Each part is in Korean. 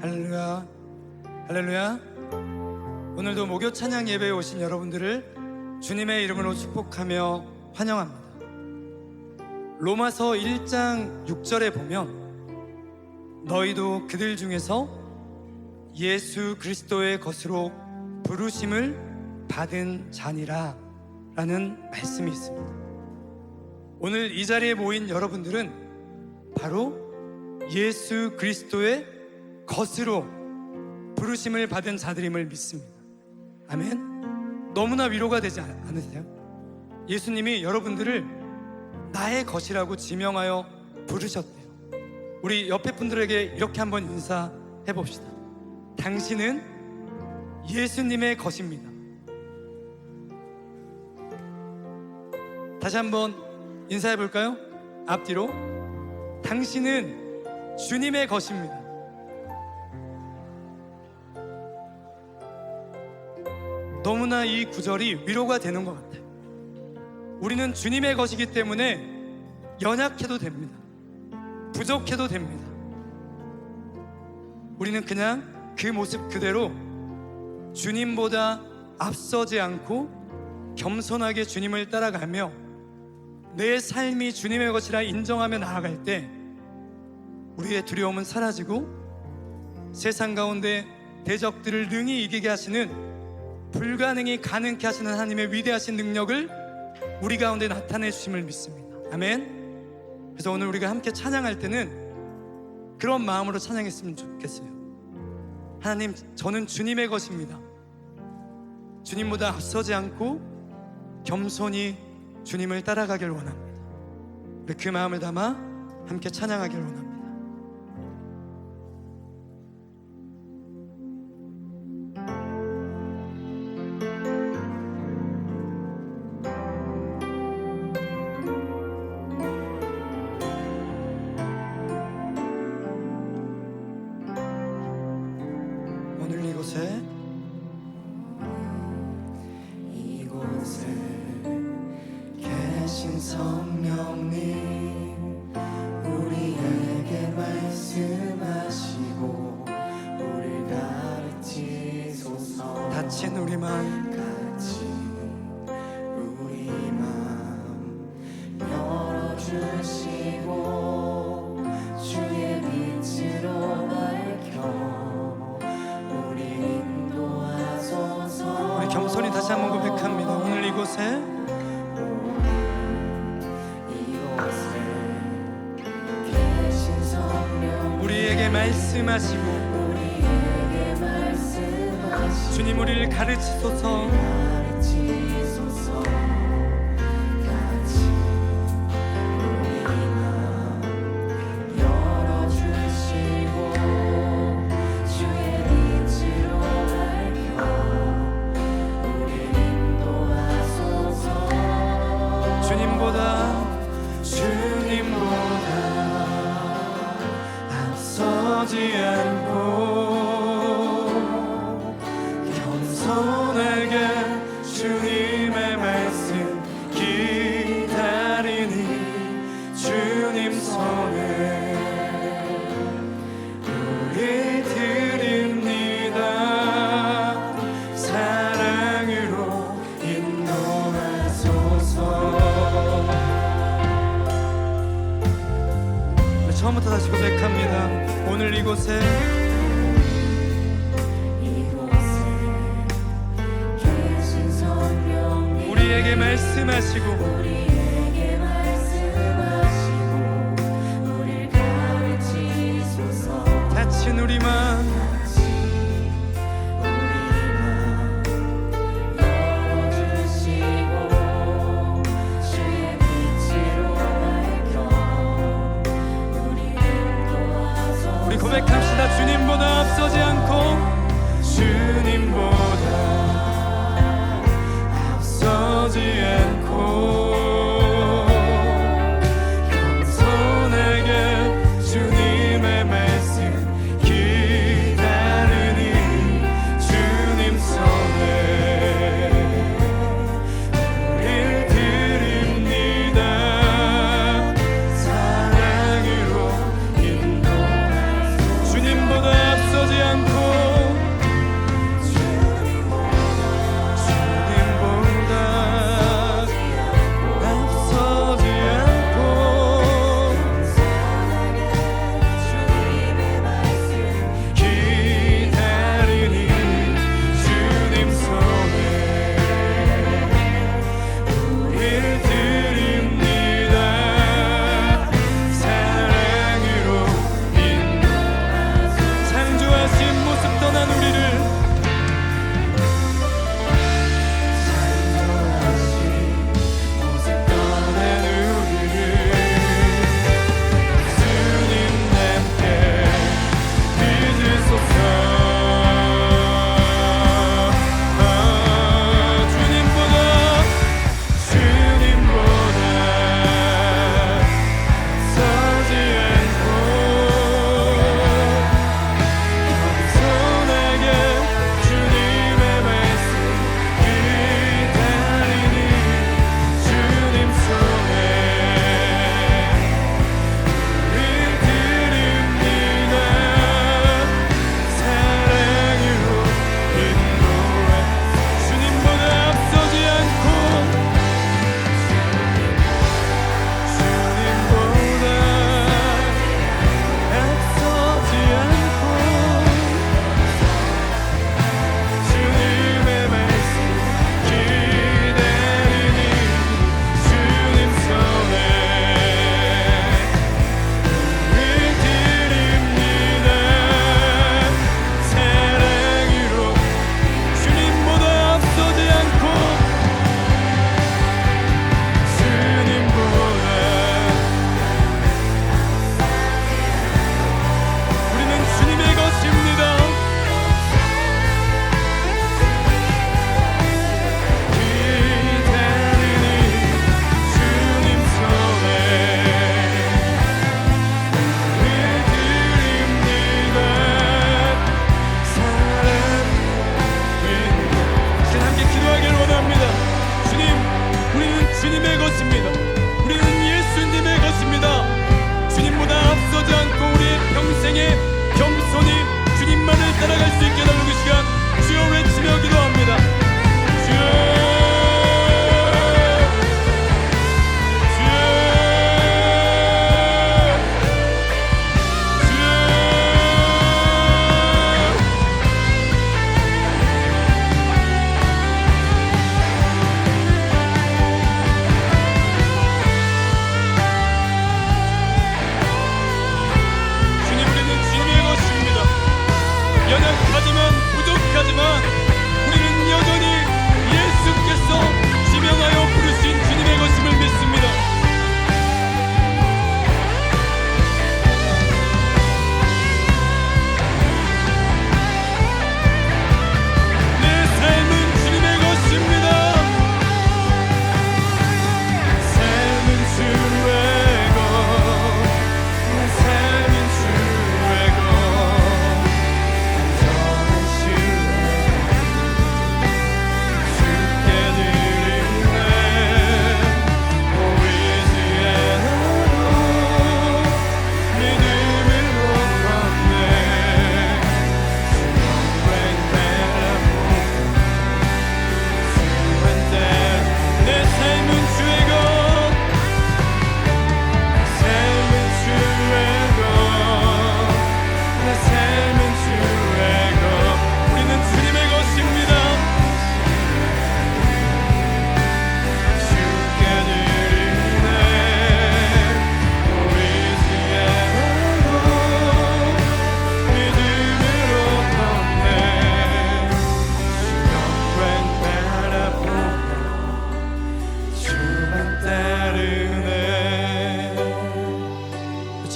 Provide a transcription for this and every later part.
할렐루야, 할렐루야. 오늘도 목요 찬양 예배에 오신 여러분들을 주님의 이름으로 축복하며 환영합니다. 로마서 1장 6절에 보면 너희도 그들 중에서 예수 그리스도의 것으로 부르심을 받은 자니라 라는 말씀이 있습니다. 오늘 이 자리에 모인 여러분들은 바로 예수 그리스도의 것으로 부르심을 받은 자들임을 믿습니다. 아멘. 너무나 위로가 되지 않으세요? 예수님이 여러분들을 나의 것이라고 지명하여 부르셨대요. 우리 옆에 분들에게 이렇게 한번 인사해 봅시다. 당신은 예수님의 것입니다. 다시 한번 인사해 볼까요? 앞뒤로. 당신은 주님의 것입니다. 너무나 이 구절이 위로가 되는 것 같아요. 우리는 주님의 것이기 때문에 연약해도 됩니다. 부족해도 됩니다. 우리는 그냥 그 모습 그대로 주님보다 앞서지 않고 겸손하게 주님을 따라가며 내 삶이 주님의 것이라 인정하며 나아갈 때 우리의 두려움은 사라지고 세상 가운데 대적들을 능히 이기게 하시는, 불가능이 가능케 하시는 하나님의 위대하신 능력을 우리 가운데 나타내 주심을 믿습니다. 아멘. 그래서 오늘 우리가 함께 찬양할 때는 그런 마음으로 찬양했으면 좋겠어요. 하나님, 저는 주님의 것입니다. 주님보다 앞서지 않고 겸손히 주님을 따라가길 원합니다. 우리 그 마음을 담아 함께 찬양하길 원합니다. 오늘 이곳에 계신 성령님, 우리에게 말씀하시고 우리 가르치소서. 다친 우리 마음 열어주시고 주의 빛으로 밝혀 우리 인도하소서. 우리 겸손히 다시 한번 고백합니다. 오늘 이곳에 우리에게 말씀하시고 주님 우리를 가르치소서. 앞서지 않고 겸손하게 주님의 말씀 기다리니 주님 손에 우리 드립니다. 사랑으로 인도하소서. 처음부터 다시 고백합니다. 오늘 이곳에 계신 성령님, 우리에게 말씀하시고 우리를 가르치소서. 다친 우리 마음 열어주시고 주의 빛으로 밝혀 우리 고백합시다. 주님보다 앞서지 않고 주님보다 앞서지 않고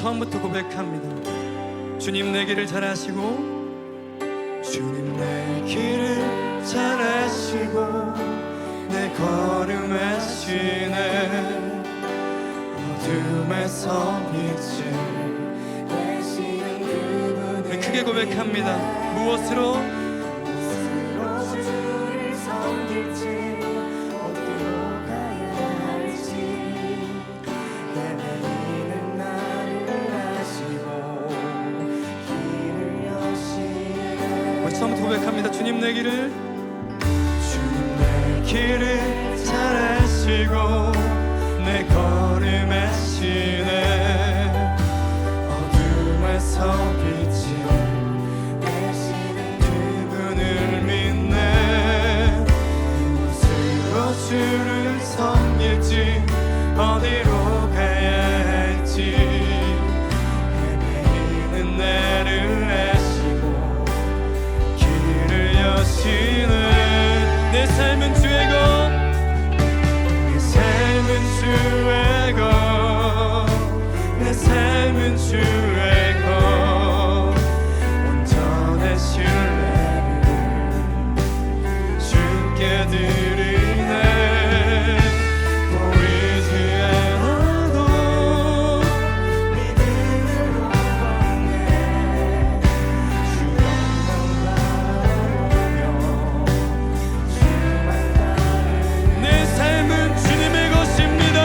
처음부터 고백합니다. 주님 내 길을 잘 아시고, 주님 내 길을 잘 아시고 내 걸음 아시네. 어둠에서 빛을 내시는 그분을 크게 고백합니다. 무엇으로 주를 섬길지 어디로 가야 할지 예배이는 나를 아시고 길을 여시네. 우리 처음부터 고백합니다. 주님 내 길을, 주님 내 길을 잘 아시고 내 걸음 아시네. 어둠에서 빛이 내시는 그분을 믿네. 무엇으로 주를 섬길지 어디로 가야 할지 예배이는 나를 아시고 길을 여시네. 내 삶은 주의 것, 주의 것, 내 삶은 주의 것. 온전한 신뢰를 주께 드리네. 보이지 않아도 믿음으로 걷네. 주만 바라보며 주만 따르네. 내 삶은 주님의 것입니다.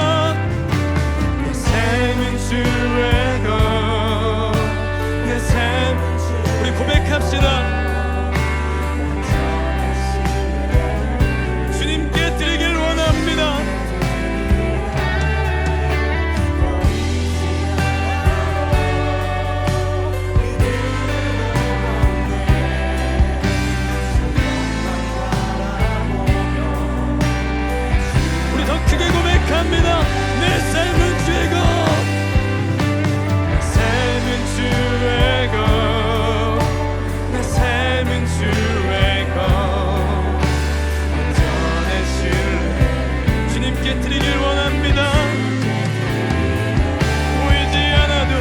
내 삶은 주의 것, 내 삶은 주의. 우리 고백합시다. 주님께 드리길 원합니다. 우리 더 크게 고백합니다. 내 삶은 주의 것, 내 삶은 주의 것, 내 삶은 주의 것. 온전한 신뢰 주님께 드리길 원합니다. 보이지 않아도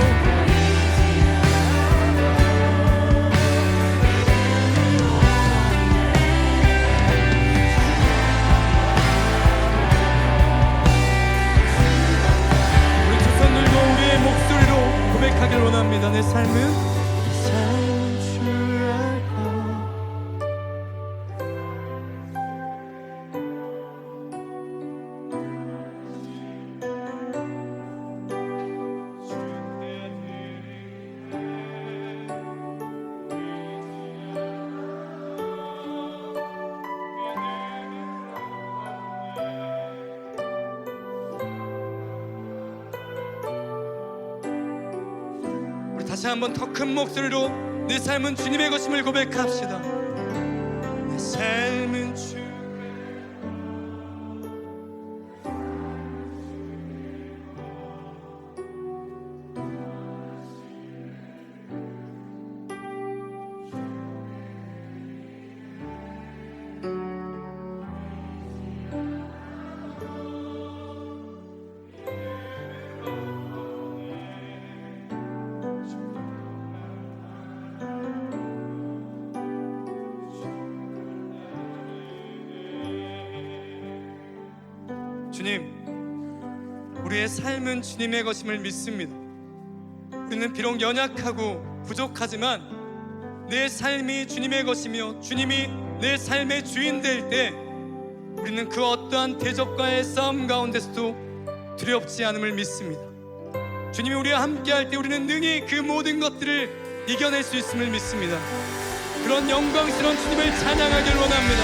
목소리로 고백하길 원합니다. 내 삶은 주의 것. 다시 한번 더 큰 목소리로 내 삶은 주님의 것임을 고백합시다. 내 삶은 주. 주님, 우리의 삶은 주님의 것임을 믿습니다. 우리는 비록 연약하고 부족하지만 내 삶이 주님의 것이며 주님이 내 삶의 주인 될 때 우리는 그 어떠한 대적과의 싸움 가운데서도 두렵지 않음을 믿습니다. 주님이 우리와 함께 할 때 우리는 능히 그 모든 것들을 이겨낼 수 있음을 믿습니다. 그런 영광스러운 주님을 찬양하길 원합니다.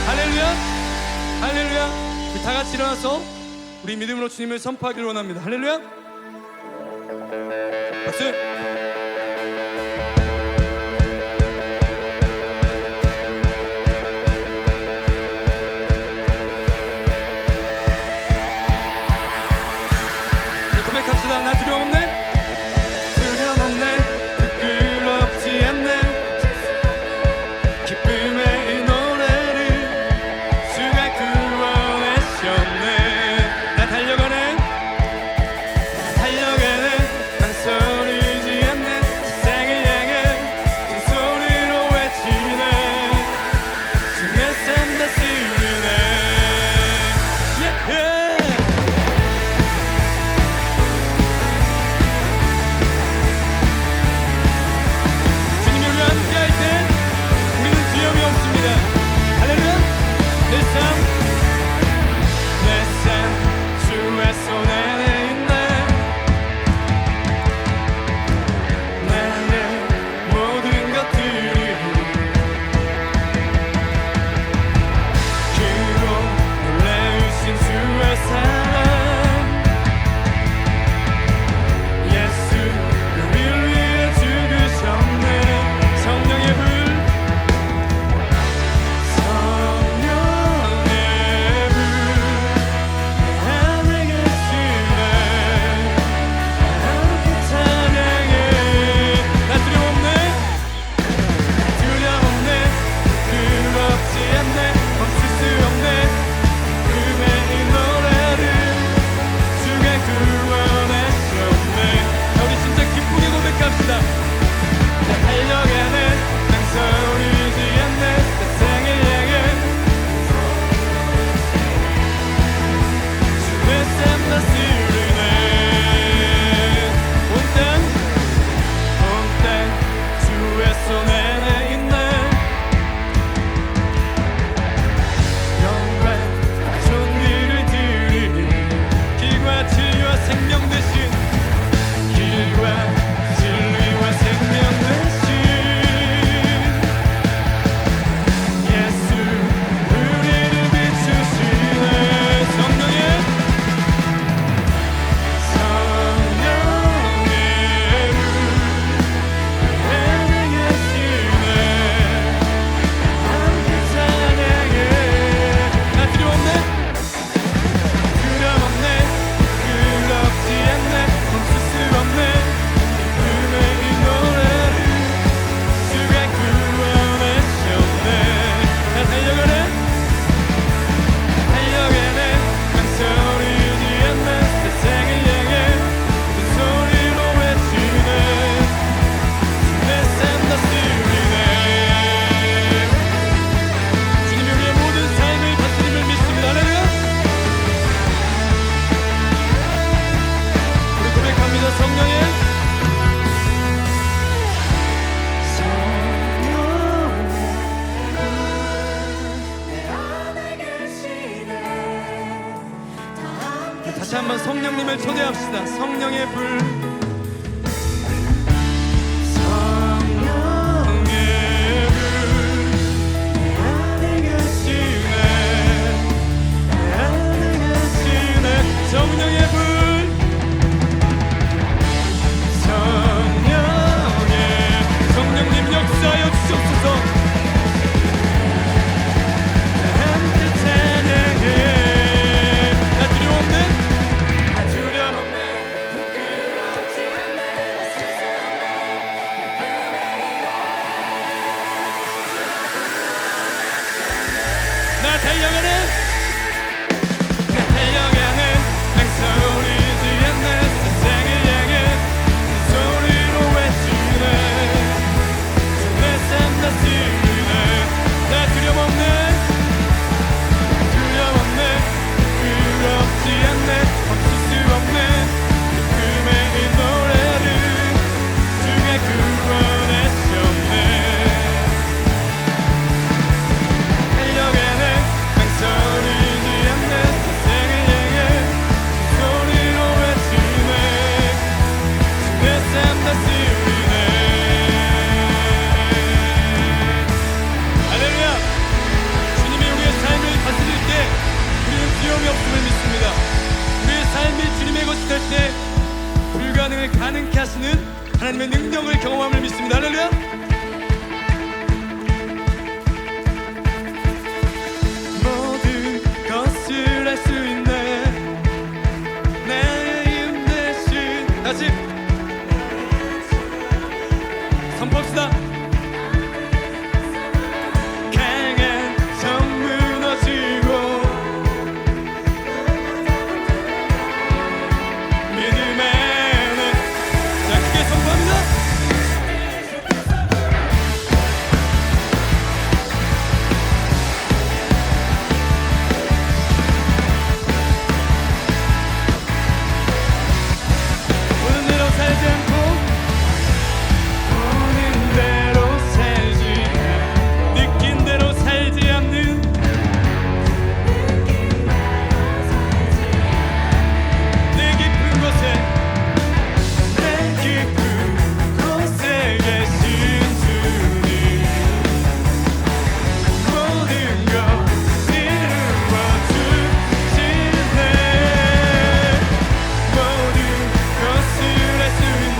할렐루야, 할렐루야. 우리 다 같이 일어나서 우리 믿음으로 주님을 선포하길 원합니다. 할렐루야. 박수. 고백합시다. 나 두려움 없네, 두려움 없네, 부끄럽지 않네. 기쁨의 이 노래를 주가 구원하셨네. 나 달려가네, 달려가네. 한 소리 성령의 다시 한번 성령님을 초대합시다. 성령의 불, 성령의 불 안에 계시네, 안에 계시네. 성령의 불, 성령님 역사하여 주옵소서. 함께 찬양해. 나 두려움없네, 나 두려움없네, 부끄럽지 않네. 나 달려가는, 나 달려가는 맹소리지 않네. 세상을 향해 큰 소리로 외치네. 내 삶 다스리네. 나 두려움없네, 두려움없네, 부끄럽지 않네. 멈출 수 없네 꿈의 이 노래를 주가 구원하셨네. 달려가네 망설이지 않네. 세상을 향해 큰 소리로 외치네. 내 삶 다스리네. 할렐루야. 주님이 우리의 삶을 다스릴 때 우리는 두려움이 없음을 믿습니다. 우리의 삶이 주님의 것이 될 때 불가능을 가능케 하시는 하나님의 능력을 경험함을 믿습니다. 할렐루야. 모든 것을 할 수 있네 나의 힘 대신. 다시 선포합시다. 강한 성 무너지고 믿음의 는. 자, 크게 선포합니다. 보는 대로 살지 않고, 보는 대로 살지, 느낀 대로 살지 않는, 내 깊은 곳에, 내 깊은 곳에 계신 주님, 모든 것 이루어 주시네. 모든 것을 할 수 있네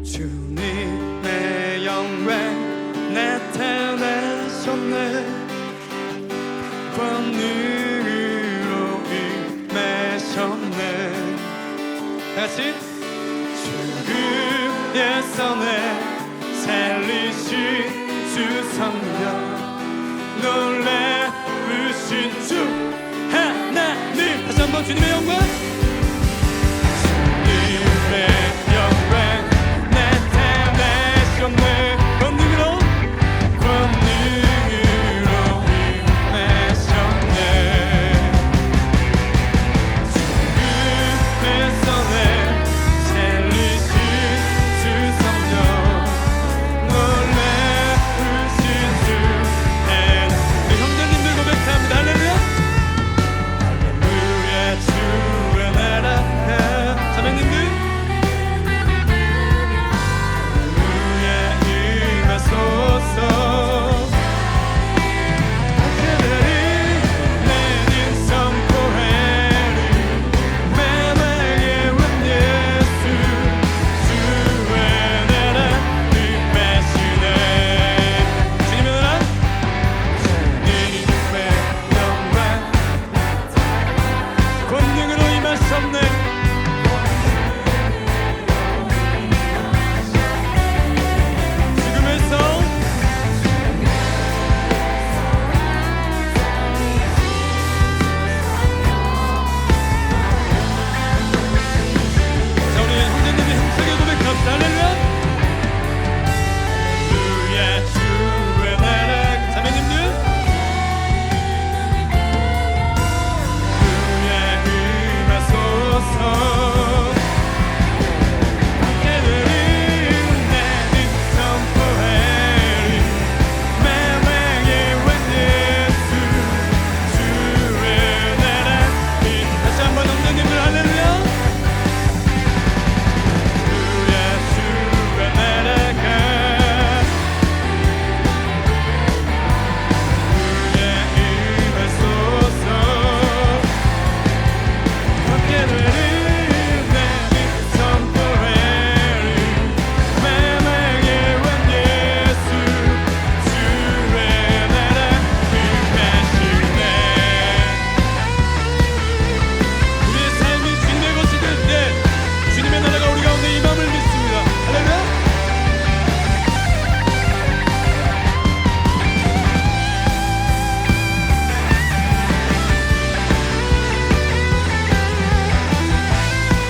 주님의 영광 나타나셨네 권능으로 임하셨네 다시 죽음에서 내 살리신 주 성령 놀라우신 주 하나님 다시 한번 주님의 영광 주님의 영광 나타나셨네 권능으로 임하셨네 죽음에서 내 살리신 주 성령 놀라우신 주 우리 형제님들 고백합니다 할렐루야 할렐루야 주의 나라 자매님들 할렐루야 임하소서 내린 선포하리 만왕의 원 예수 주의 나라 임하시네 주님의 나라 주님의 영광 권능으로 임하셨네 죽음에서 자 우리 형제님이 힘차게 고백합시다 할렐루야 할렐루야 주의 나라 자매님들 할렐루야 임하소서 하늘을 내린 선포하리 만왕의 원 예수 주의 나라 다시 한번 형제님들 할렐루야 할렐루야 주의 나라가 할렐루야 임하소서 하늘을 내린 선포하리 만왕의 원 예수 주의 나라 임하시네 우리의 삶이 주님의 것이 될 때 주님의 나라가 우리 가운데 임함을 믿습니다 할렐루야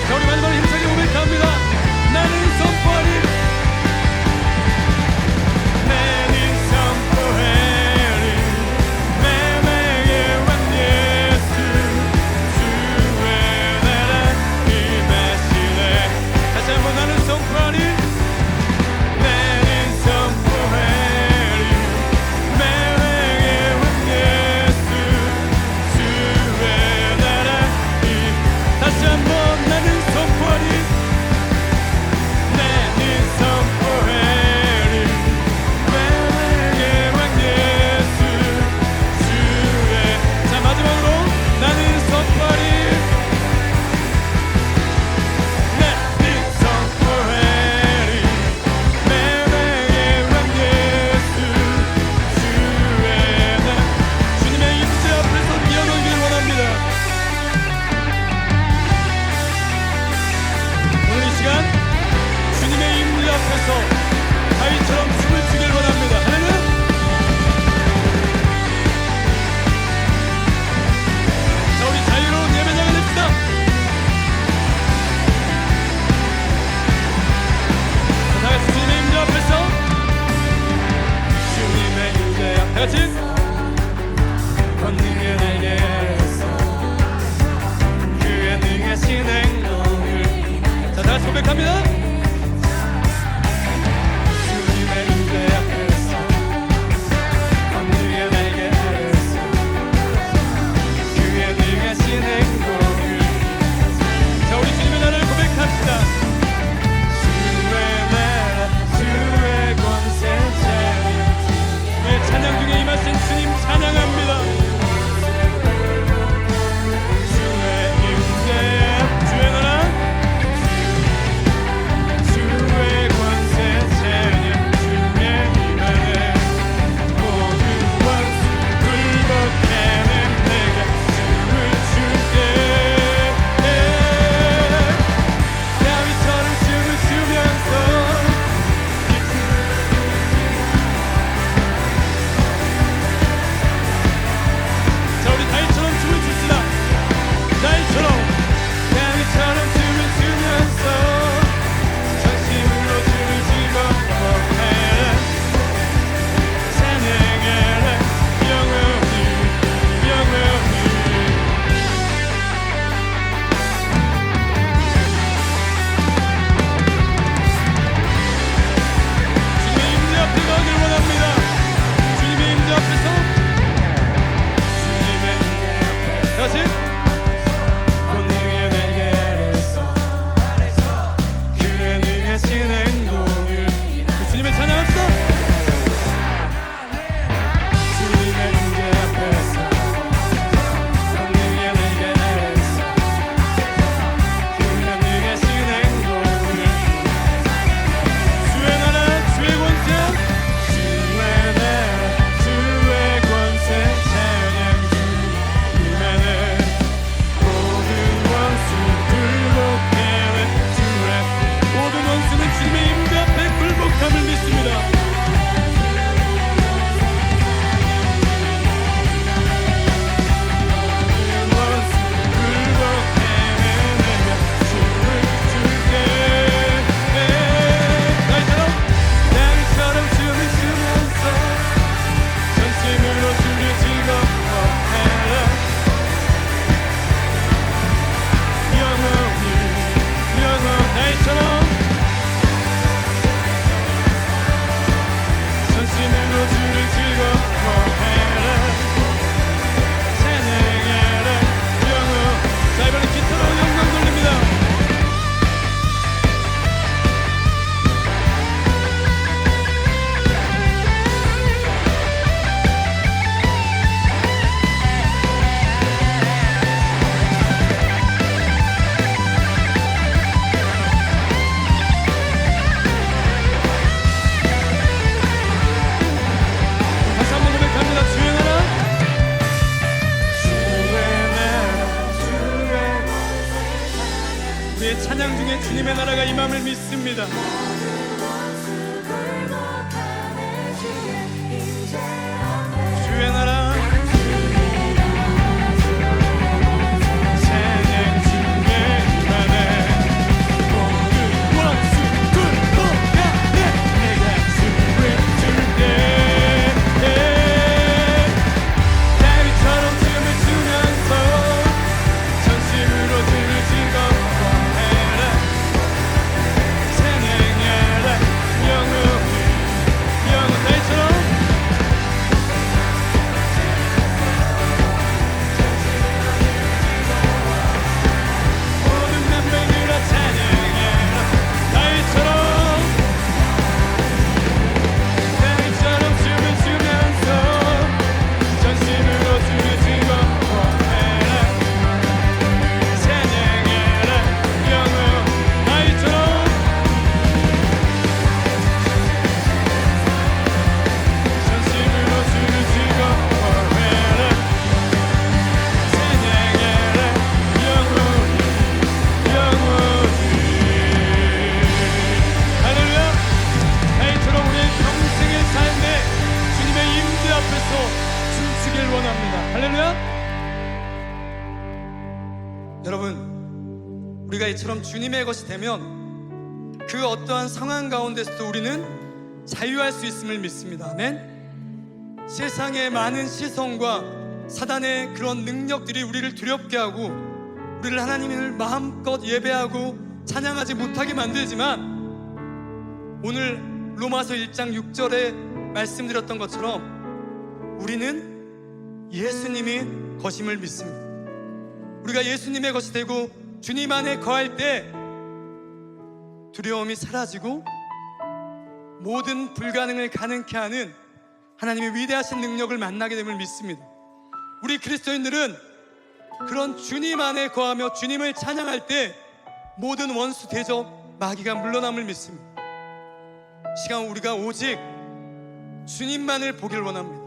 자 우리 마지막으로 힘차게 고백합니다 나는 선포하리 나는 선포하리 만왕의 원 예수 주의 나라 임하시네 다시 한번 나는 선포하리 나는 선포하리 만왕의 원 예수 주의 나라 다시 한번 나는 선포하리 나는 선포하리 만왕의 원 예수 주의 자 마지막으로 나는 선포하리 나는 선포하리 만왕의 원 예수 주의 나라 주님의 임재 앞에서 뛰어놀기를 원합니다 오늘 이 시간 주님의 임재 앞에서 다윗처럼 춤을 추길 원합니다 할렐루야 자 우리 자유로운 예배장을 냅시다 자 다같이 주님의 임재 앞에서 주님의 임재 앞 다같이 권능의 날개에서 그의 능하신 행동을 자 다같이 고백합니다 주님의 임재 앞에서 권능의 날개에서 그의 능하신 행동을 자 우리 주님의 나라를 고백합시다 주의 나라 주의 권세 자리 우리의 찬양 중에 임하신 은혜가 임함을 믿습니다. 주의 나라 찬양 주의 나라 모든 원수 굴복하네 내가 주를 줄때 다윗처럼 춤을 추면서 전심으로 주를 즐거워해라 찬양하라 영원히 영원 다윗처럼 여러분, 우리가 이처럼 주님의 것이 되면 그 어떠한 상황 가운데서도 우리는 자유할 수 있음을 믿습니다. 아멘. 세상의 많은 시선과 사단의 그런 능력들이 우리를 두렵게 하고 우리를 하나님을 마음껏 예배하고 찬양하지 못하게 만들지만 오늘 로마서 1장 6절에 말씀드렸던 것처럼 우리는 예수님이 것임을 믿습니다. 우리가 예수님의 것이 되고 주님 안에 거할 때 두려움이 사라지고 모든 불가능을 가능케 하는 하나님의 위대하신 능력을 만나게 됨을 믿습니다. 우리 그리스도인들은 그런 주님 안에 거하며 주님을 찬양할 때 모든 원수 대적 마귀가 물러남을 믿습니다. 시간 우리가 오직 주님만을 보길 원합니다.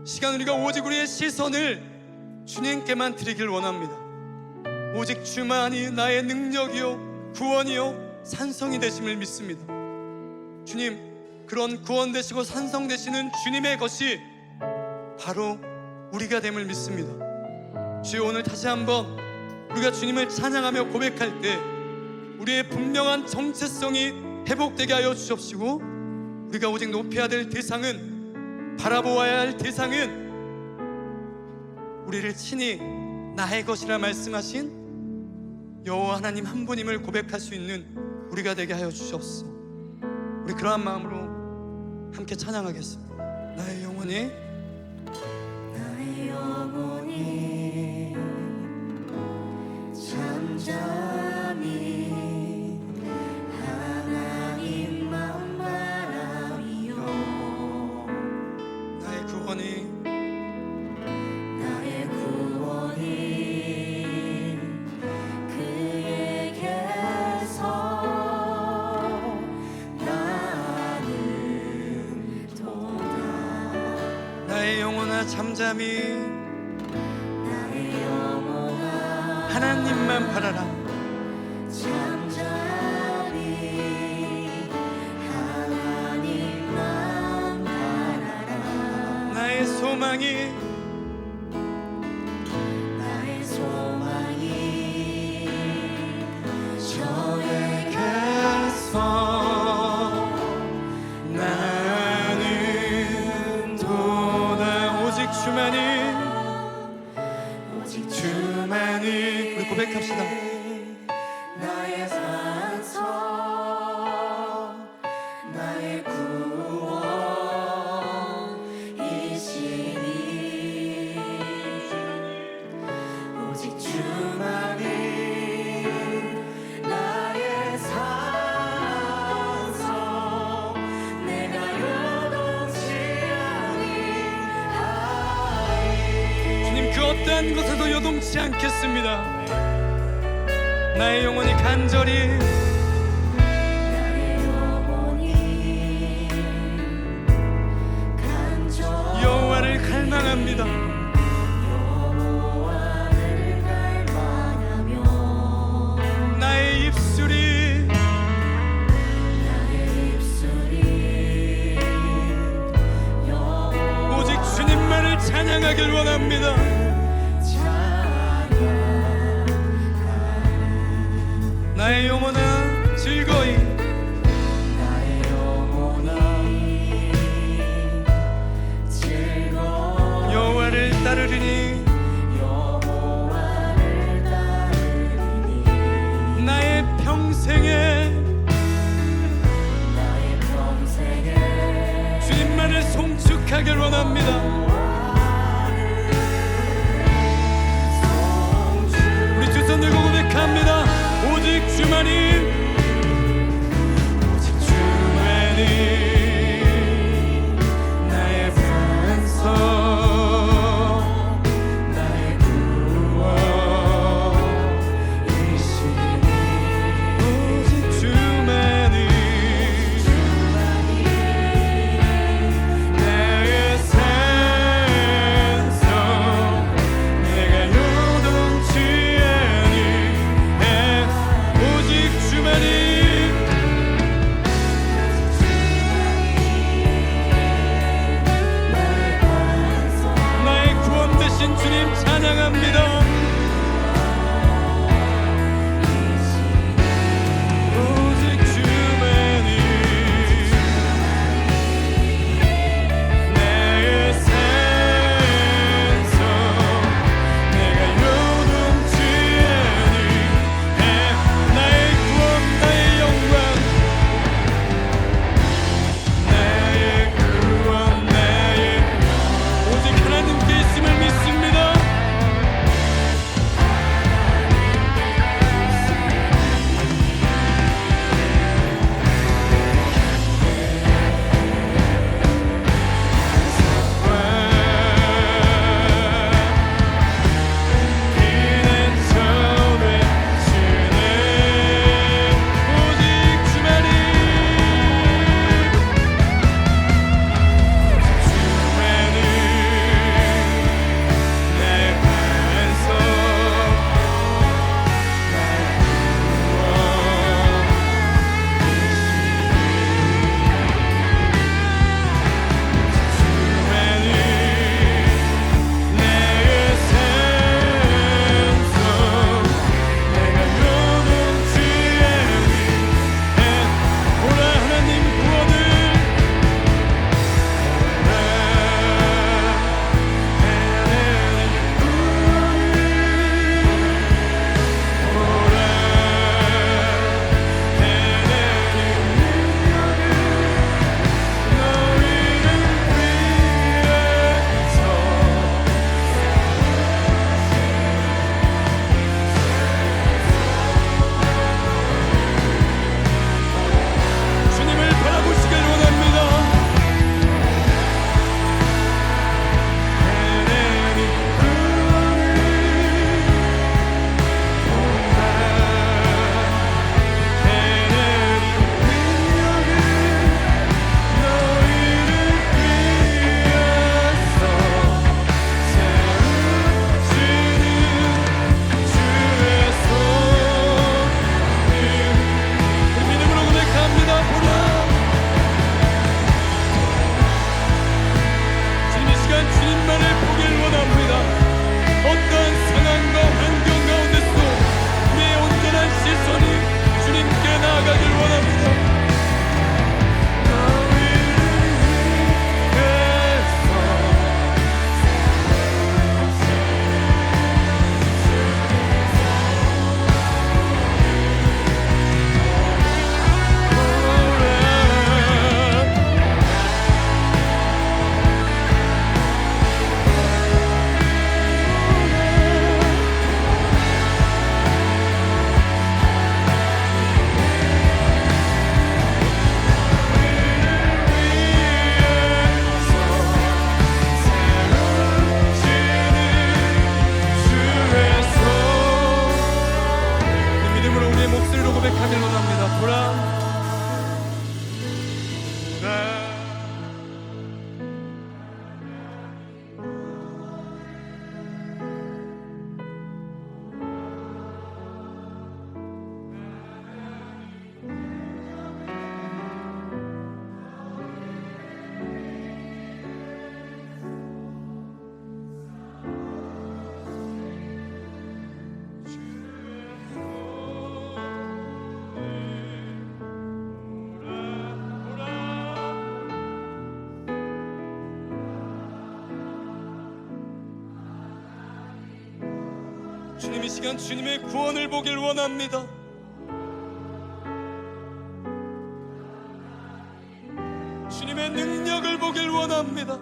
시간 우리가 오직 우리의 시선을 주님께만 드리길 원합니다. 오직 주만이 나의 능력이요 구원이요 산성이 되심을 믿습니다. 주님, 그런 구원 되시고 산성 되시는 주님의 것이 바로 우리가 됨을 믿습니다. 주여, 오늘 다시 한번 우리가 주님을 찬양하며 고백할 때 우리의 분명한 정체성이 회복되게 하여 주옵시고 우리가 오직 높여야 될 대상은, 바라보아야 할 대상은 우리를 친히 나의 것이라 말씀하신 여호와 하나님 한 분임을 고백할 수 있는 우리가 되게 하여 주시옵소서. 우리 그러한 마음으로 함께 찬양하겠습니다. 나의 영혼이 잠잠히 하나님만 바라며 나의 구원이 나의 영혼아 잠잠히 나의 영혼아 하나님만 바라라. 잠잠히 하나님만 바라라. 나의 소망이 저에게서 나는 도다. 오직 주만이 우리 고백합시다. 나의 산성 나의 구원이시니 오직 주만이 나의 산성 내가 요동치 아니하리. 주님, 그 어떠한 것에도 요동치 않겠습니다. 나의 영혼이 간절히 여호와를 갈망합니다. 나의 입술이 찬양하길 원합니다. 나의 영혼아 즐거이 나의 영혼아 즐거워 여호와를 따르리니 여호와를 따르리니 나의 평생에 주님만을 송축하길 원합니다. 우리 두 손 들고 고백합니다. 오직 주만이 오직 주만이 나의 반석 나의 구원이시니 오직 주만이 나의 삶 주님 이 시간 주님의 구원을 보길 원합니다. 주님의 능력을 보길 원합니다.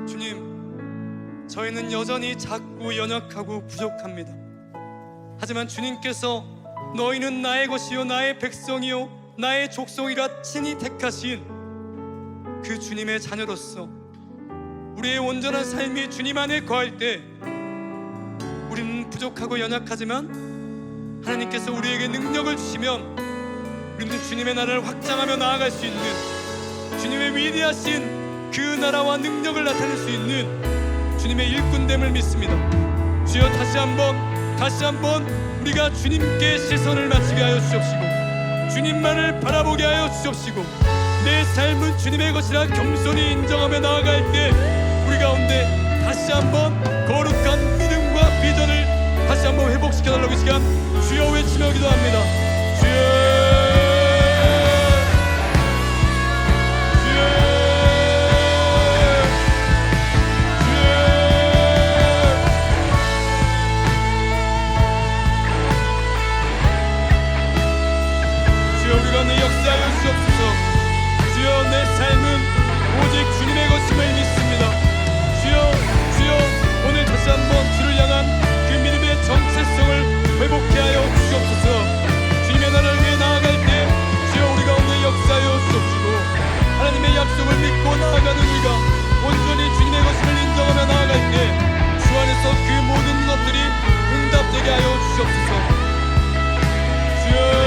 주님, 저희는 여전히 작고 연약하고 부족합니다. 하지만 주님께서 너희는 나의 것이요 나의 백성이요 나의 족속이라 친히 택하신 그 주님의 자녀로서 우리의 온전한 삶이 주님 안에 거할 때 우리는 부족하고 연약하지만 하나님께서 우리에게 능력을 주시면 우리는 주님의 나라를 확장하며 나아갈 수 있는, 주님의 위대하신 그 나라와 능력을 나타낼 수 있는 주님의 일꾼됨을 믿습니다. 주여, 다시 한번 우리가 주님께 시선을 맞추게 하여 주옵시고 주님만을 바라보게 하여 주옵시고 내 삶은 주님의 것이라 겸손히 인정하며 나아갈 때 우리 가운데 다시 한번 거룩한 믿음과 비전을 다시 한번 회복시켜달라고 이 시간 주여 외치며 기도합니다. 주여, 역사하여 주옵소서. 주여, 내 삶은 오직 주님의 것임을 믿습니다. 주여, 오늘 다시 한번 주를 향한 그 믿음의 정체성을 회복케 하여 주옵소서. 주님의 나라를 위해 나아갈 때 주여 우리 가운데 역사하여 주옵시고 하나님의 약속을 믿고 나아가는 우리가 온전히 주님의 것임을 인정하며 나아갈 때 주 안에서 그 모든 것들이 응답되게 하여 주옵소서. 주여,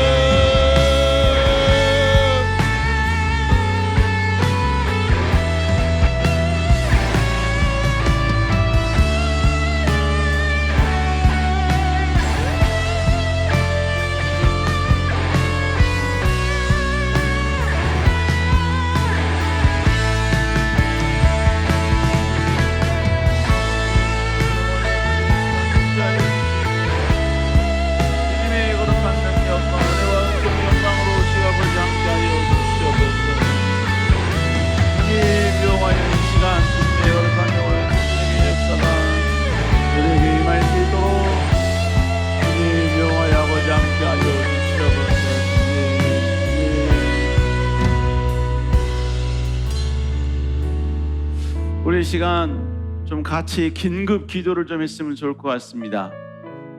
우리 시간 좀 같이 긴급 기도를 좀 했으면 좋을 것 같습니다.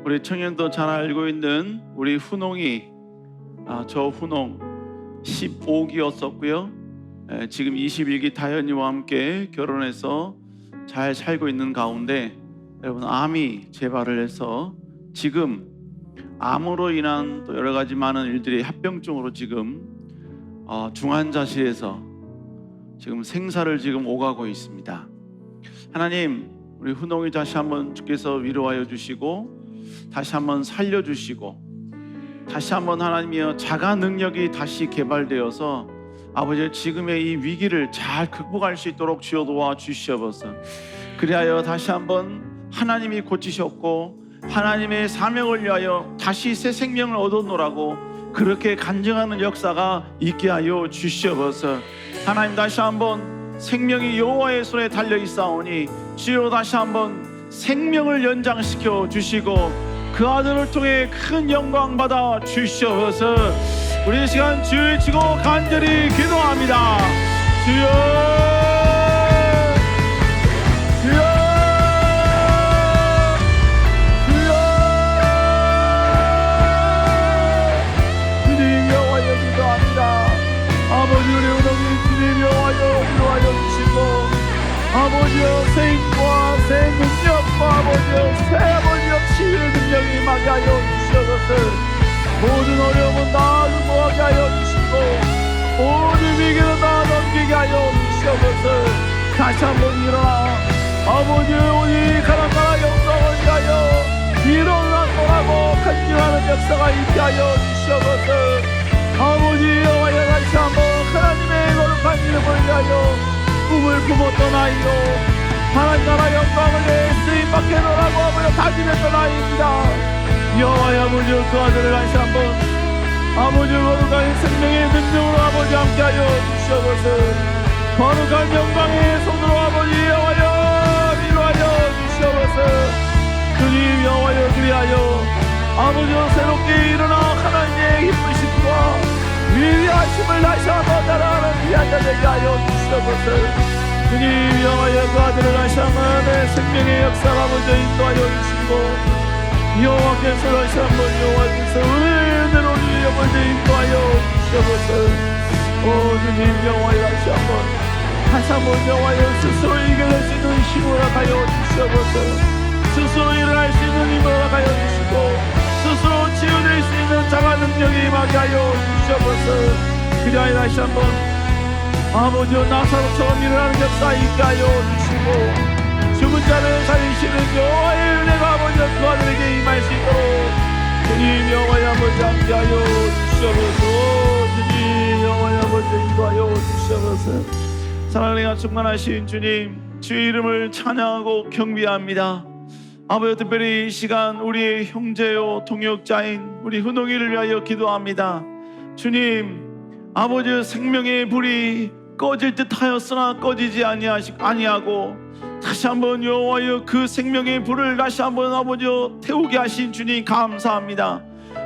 우리 청년도 잘 알고 있는 우리 훈홍이 저 훈홍 15기였었고요. 지금 21기 다현이와 함께 결혼해서 잘 살고 있는 가운데 여러분 암이 재발을 해서 지금 암으로 인한 또 여러 가지 많은 일들이 합병증으로 지금 중환자실에서 지금 생사를 지금 오가고 있습니다. 하나님, 우리 훈홍이 다시 한번 주께서 위로하여 주시고 다시 한번 살려주시고 다시 한번 하나님이여 자가 능력이 다시 개발되어서 아버지 지금의 이 위기를 잘 극복할 수 있도록 주여 도와주시옵소서. 그리하여 다시 한번 하나님이 고치셨고 하나님의 사명을 위하여 다시 새 생명을 얻어놓으라고 그렇게 간증하는 역사가 있게 하여 주시옵소서. 하나님, 다시 한번 생명이 여호와의 손에 달려 있사오니 주여 다시 한번 생명을 연장시켜 주시고 그 아들을 통해 큰 영광 받아 주시옵소서. 우리 이 시간 주여 외치고 간절히 기도합니다. 주여, 아버지, 우리 은혜이 주님 여호와여 위로하여 주시고 아버지여 새 힘과 새 능력과 아버지여 새 아버지여 치유의 능력이 임하게 하여 주시옵소서. 모든 어려움은 다 극복하게 하여 주시고 모든 위기는 다 넘기게 하여 주시옵소서. 다시 한번 일어나 아버지 우리 가나가나 영광을 위하여 일어나고 간증하는 역사가 있게 하여 주시옵소서. 아버지 여호와여 다시 한번 하나님의 거룩한 이름을 위하여 꿈을 품었던 아이요 하나님 나라 영광을 내 쓰임받게 하라고 하며 다짐했던 아이입니다. 여호와의 아버지 그 아들을 다시 한번 아버지 거룩한 생명의 능력으로 아버지 함께하여 주시옵소서. 거룩한 영광의 손으로 아버지 여호와여 위로하여 주시옵소서. 주님 여호와여 그리하여 아버지여 새롭게 일어나 하나님의 기쁘심과 위대하심을 다시 한번 따라하는 귀한 자 되게 하여 주시옵소서. 주님 여호와여 그 아들을 다시 한번 내 생명의 역사가 먼저 인도하여 주시고 여호와께서 다시 한번 여호와께서 은혜대로 우리를 먼저 인도하여 주시옵소서. 오 주님 여호와여 다시 한번 여호와여 스스로 이겨낼 수 있는 힘을 허락하여 주시옵소서. 스스로 일어날 수 있는 힘을 허락하여 주시고 스스로 치유될 수 있는 자가 능력이 임하게 하여 주시옵소서. 그리하여 다시 한번 아버지여 나사로처럼 일어나는 역사 있게 하여 주시고 죽은 자를 살리시는 여호와의 은혜가 아버지여 그 아들에게 임할 수 있도록 주님 여호와의 아버지 함께하여 주시옵소서. 주님 여호와의 아버지 인도하여 주시옵소서. 사랑과 충만하신 주님 주의 이름을 찬양하고 경배합니다. 아버지 특별히 이 시간 우리의 형제요 동역자인 우리 훈홍이를 위하여 기도합니다. 주님 아버지의 생명의 불이 꺼질 듯 하였으나 꺼지지 아니하고 다시 한번 여호와여 그 생명의 불을 다시 한번 아버지여 태우게 하신 주님 감사합니다.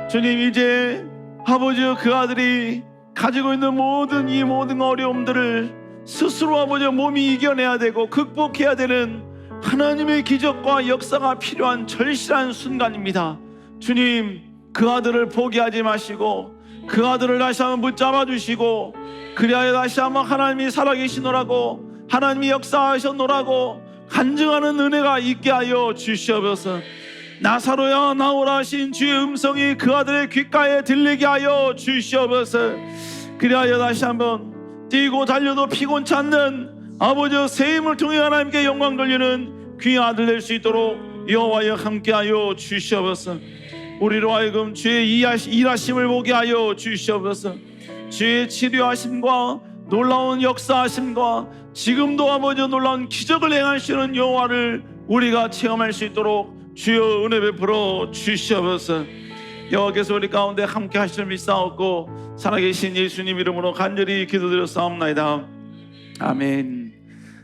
주님 이제 아버지여 그 아들이 가지고 있는 모든 어려움들을 스스로 아버지여 몸이 이겨내야 되고 극복해야 되는 하나님의 기적과 역사가 필요한 절실한 순간입니다. 주님 그 아들을 포기하지 마시고 그 아들을 다시 한번 붙잡아 주시고 그리하여 다시 한번 하나님이 살아계시노라고 하나님이 역사하셨노라고 간증하는 은혜가 있게 하여 주시옵소서. 나사로야 나오라 하신 주의 음성이 그 아들의 귓가에 들리게 하여 주시옵소서. 그리하여 다시 한번 뛰고 달려도 피곤치 않는 아버지의 새 힘을 통해 하나님께 영광 돌리는 귀한 아들 될 수 있도록 여호와여 함께하여 주시옵소서. 우리로 하여금 주의 일하심을 보게 하여 주시옵소서. 주의 치료하심과 놀라운 역사하심과 지금도 아버지 놀라운 기적을 행하시는 여호와를 우리가 체험할 수 있도록 주여 은혜 베풀어 주시옵소서. 여호와께서 우리 가운데 함께 하시는 믿사옵고 살아계신 예수님 이름으로 간절히 기도드렸사옵나이다. 아멘.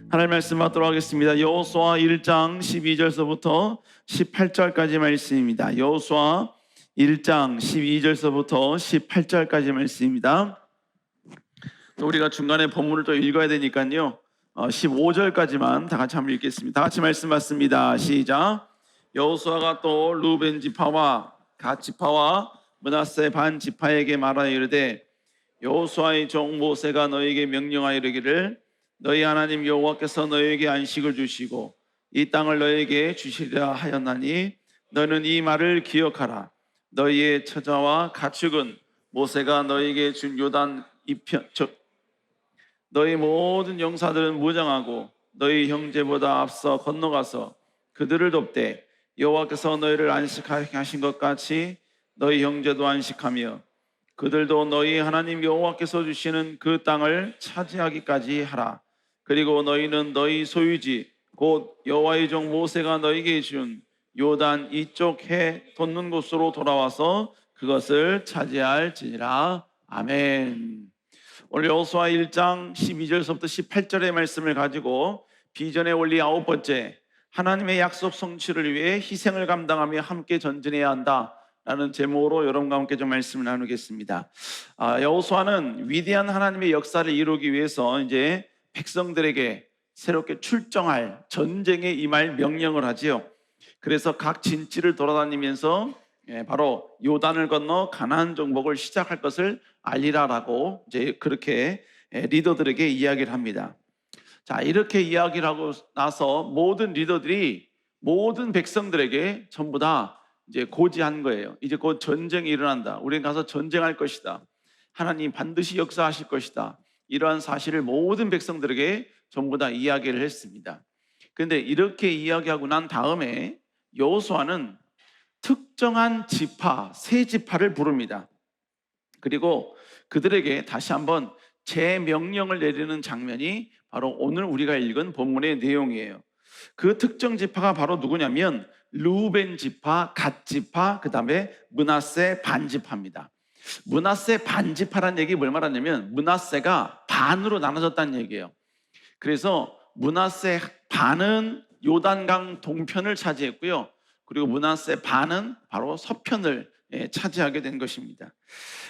하나님 말씀 받도록 하겠습니다. 여호수아 1장 12절서부터 18절까지 말씀입니다. 여호수아 1장 12절서부터 18절까지 말씀입니다. 또 우리가 중간에 본문을 또 읽어야 되니까요 15절까지만 다 같이 한번 읽겠습니다. 다 같이 말씀 받습니다. 시작. 여호수아가 또 루벤 지파와 갓 지파와 므낫세 반 지파에게 말하여 이르되 여호수아의 종 모세가 너에게 명령하여 이르기를 너희 하나님 여호와께서 너에게 안식을 주시고 이 땅을 너에게 주시리라 하였나니 너는 이 말을 기억하라. 너희의 처자와 가축은 모세가 너에게 준 요단 이편 너희 모든 용사들은 무장하고 너희 형제보다 앞서 건너가서 그들을 돕되 여호와께서 너희를 안식하게 하신 것 같이 너희 형제도 안식하며 그들도 너희 하나님 여호와께서 주시는 그 땅을 차지하기까지 하라. 그리고 너희는 너희 소유지 곧 여호와의 종 모세가 너희에게 준 요단 이쪽 해 돋는 곳으로 돌아와서 그것을 차지할지니라. 아멘. 오늘 여호수아 1장 12절부터 18절의 말씀을 가지고 비전의 원리 9번째 하나님의 약속 성취를 위해 희생을 감당하며 함께 전진해야 한다라는 제목으로 여러분과 함께 좀 말씀을 나누겠습니다. 여호수아는 위대한 하나님의 역사를 이루기 위해서 이제 백성들에게 새롭게 출정할 전쟁에 임할 명령을 하지요. 그래서 각 진지를 돌아다니면서 바로 요단을 건너 가나안 정복을 시작할 것을 알리라라고 이제 그렇게 리더들에게 이야기를 합니다. 자, 이렇게 이야기를 하고 나서 모든 리더들이 모든 백성들에게 전부 다 이제 고지한 거예요. 이제 곧 전쟁이 일어난다. 우리는 가서 전쟁할 것이다. 하나님 반드시 역사하실 것이다. 이러한 사실을 모든 백성들에게 전부 다 이야기를 했습니다. 그런데 이렇게 이야기하고 난 다음에 여호수아는 특정한 지파, 세 지파를 부릅니다. 그리고 그들에게 다시 한번 재명령을 내리는 장면이 바로 오늘 우리가 읽은 본문의 내용이에요. 그 특정 지파가 바로 누구냐면 르우벤 지파, 갓 지파, 그 다음에 므낫세 반지파입니다. 므낫세 반지파라는 얘기 뭘 말하냐면 므낫세가 반으로 나눠졌다는 얘기예요. 그래서 므낫세 반은 요단강 동편을 차지했고요. 그리고 므낫세 반은 바로 서편을 차지하게 된 것입니다.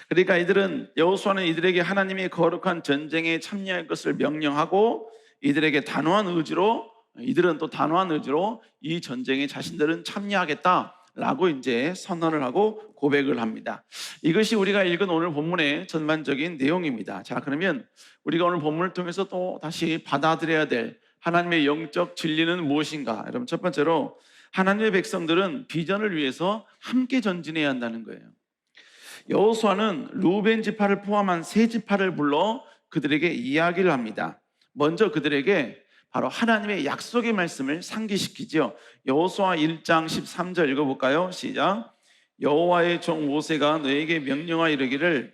그러니까 이들은 여호수아는 이들에게 하나님의 거룩한 전쟁에 참여할 것을 명령하고 이들에게 단호한 의지로 이들은 또 단호한 의지로 이 전쟁에 자신들은 참여하겠다라고 이제 선언을 하고 고백을 합니다. 이것이 우리가 읽은 오늘 본문의 전반적인 내용입니다. 자, 그러면 우리가 오늘 본문을 통해서 또 다시 받아들여야 될 하나님의 영적 진리는 무엇인가? 여러분, 첫 번째로 하나님의 백성들은 비전을 위해서 함께 전진해야 한다는 거예요. 여호수아는 르우벤 지파를 포함한 세 지파를 불러 그들에게 이야기를 합니다. 먼저 그들에게 바로 하나님의 약속의 말씀을 상기시키죠. 여호수아 1장 13절 읽어볼까요? 시작. 여호와의 종 모세가 너에게 명령하여 이르기를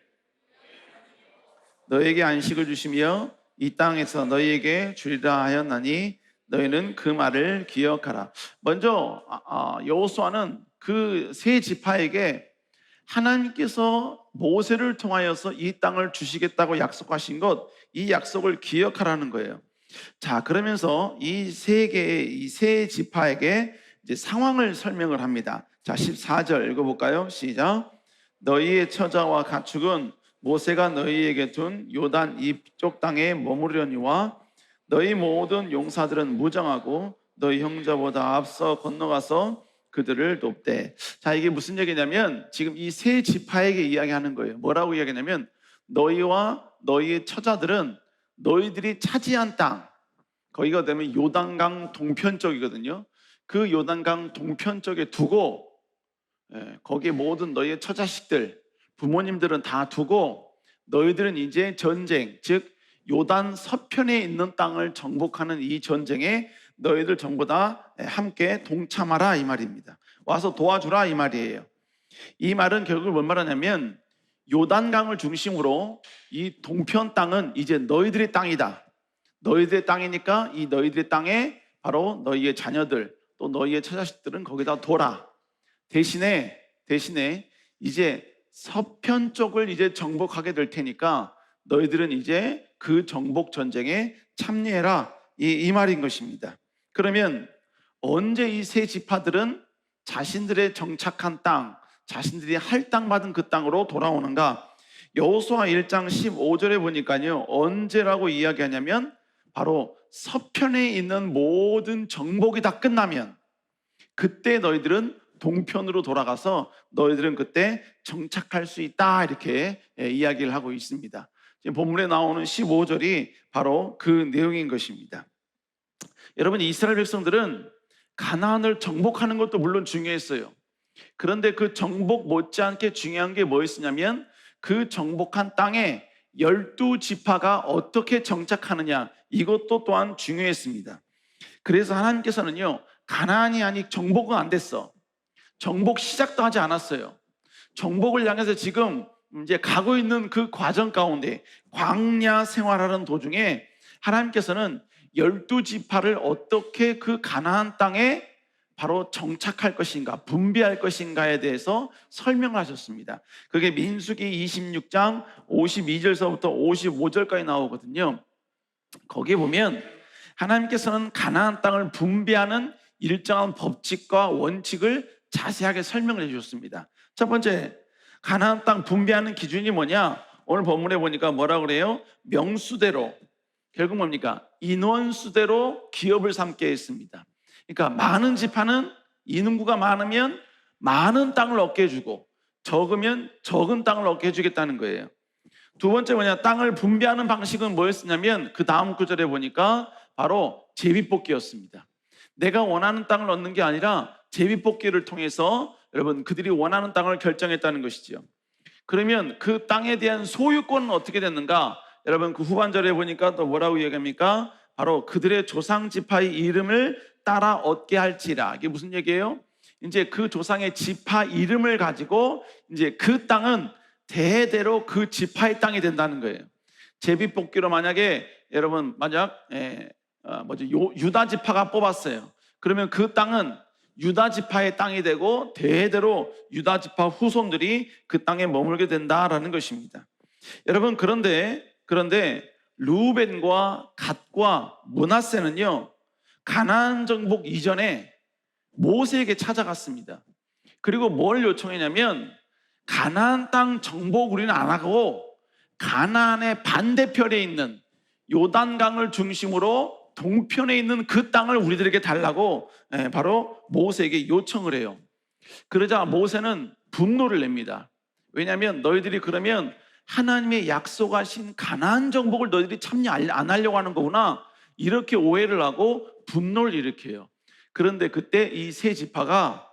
너에게 안식을 주시며 이 땅에서 너희에게 주리라 하였나니 너희는 그 말을 기억하라. 먼저 여호수아는 그 세 지파에게 하나님께서 모세를 통하여서 이 땅을 주시겠다고 약속하신 것, 이 약속을 기억하라는 거예요. 자, 그러면서 이 세 지파에게 이제 상황을 설명을 합니다. 자, 14절 읽어볼까요? 시작. 너희의 처자와 가축은 모세가 너희에게 둔 요단 이쪽 땅에 머무르려니와 너희 모든 용사들은 무장하고 너희 형제보다 앞서 건너가서 그들을 돕되. 자, 이게 무슨 얘기냐면 지금 이 세 지파에게 이야기하는 거예요. 뭐라고 이야기하냐면 너희와 너희의 처자들은 너희들이 차지한 땅, 거기가 되면 요단강 동편 쪽이거든요. 그 요단강 동편 쪽에 두고 거기에 모든 너희의 처자식들, 부모님들은 다 두고 너희들은 이제 전쟁, 즉 요단 서편에 있는 땅을 정복하는 이 전쟁에 너희들 전부 다 함께 동참하라 이 말입니다. 와서 도와주라 이 말이에요. 이 말은 결국 뭔 말하냐면 요단강을 중심으로 이 동편 땅은 이제 너희들의 땅이다. 너희들의 땅이니까 이 너희들의 땅에 바로 너희의 자녀들 또 너희의 처자식들은 거기다 둬라. 대신에 이제 서편 쪽을 이제 정복하게 될 테니까 너희들은 이제 그 정복 전쟁에 참여해라 이 말인 것입니다. 그러면 언제 이 세 지파들은 자신들의 정착한 땅, 자신들이 할당받은 그 땅으로 돌아오는가? 여호수아 1장 15절에 보니까요, 언제라고 이야기하냐면 바로 서편에 있는 모든 정복이 다 끝나면 그때 너희들은 동편으로 돌아가서 너희들은 그때 정착할 수 있다 이렇게 이야기를 하고 있습니다. 지금 본문에 나오는 15절이 바로 그 내용인 것입니다. 여러분, 이스라엘 백성들은 가나안을 정복하는 것도 물론 중요했어요. 그런데 그 정복 못지않게 중요한 게 뭐였냐면 그 정복한 땅에 12지파가 어떻게 정착하느냐, 이것도 또한 중요했습니다. 그래서 하나님께서는요, 가나안이 아직 정복은 안 됐어. 정복 시작도 하지 않았어요. 정복을 향해서 지금 이제 가고 있는 그 과정 가운데 광야 생활하는 도중에 하나님께서는 12지파를 어떻게 그 가나안 땅에 바로 정착할 것인가, 분배할 것인가에 대해서 설명을 하셨습니다. 그게 민수기 26장 52절서부터 55절까지 나오거든요. 거기에 보면 하나님께서는 가나안 땅을 분배하는 일정한 법칙과 원칙을 자세하게 설명을 해주셨습니다. 첫 번째, 가나안 땅 분배하는 기준이 뭐냐? 오늘 본문에 보니까 뭐라고 그래요? 명수대로, 결국 뭡니까? 인원수대로 기업을 삼게 했습니다. 그러니까 많은 지파는 인구가 많으면 많은 땅을 얻게 해주고 적으면 적은 땅을 얻게 해주겠다는 거예요. 두 번째 뭐냐? 땅을 분배하는 방식은 뭐였냐면 그 다음 구절에 보니까 바로 제비뽑기였습니다. 내가 원하는 땅을 얻는 게 아니라 제비뽑기를 통해서 여러분 그들이 원하는 땅을 결정했다는 것이죠. 그러면 그 땅에 대한 소유권은 어떻게 됐는가? 여러분 그 후반절에 보니까 또 뭐라고 얘기합니까? 바로 그들의 조상 지파의 이름을 따라 얻게 할지라. 이게 무슨 얘기예요? 이제 그 조상의 지파 이름을 가지고 이제 그 땅은 대대로 그 지파의 땅이 된다는 거예요. 제비뽑기로 만약에 여러분 만약 유다 지파가 뽑았어요. 그러면 그 땅은 유다 지파의 땅이 되고 대대로 유다 지파 후손들이 그 땅에 머물게 된다라는 것입니다. 여러분, 그런데 르우벤과 갓과 므낫세는요, 가나안 정복 이전에 모세에게 찾아갔습니다. 그리고 뭘 요청했냐면, 가나안 땅 정복 우리는 안 하고 가나안의 반대편에 있는 요단강을 중심으로 동편에 있는 그 땅을 우리들에게 달라고 바로 모세에게 요청을 해요. 그러자 모세는 분노를 냅니다. 왜냐하면 너희들이 그러면 하나님의 약속하신 가나안 정복을 너희들이 참여 안 하려고 하는 거구나, 이렇게 오해를 하고 분노를 일으켜요. 그런데 그때 이 세 지파가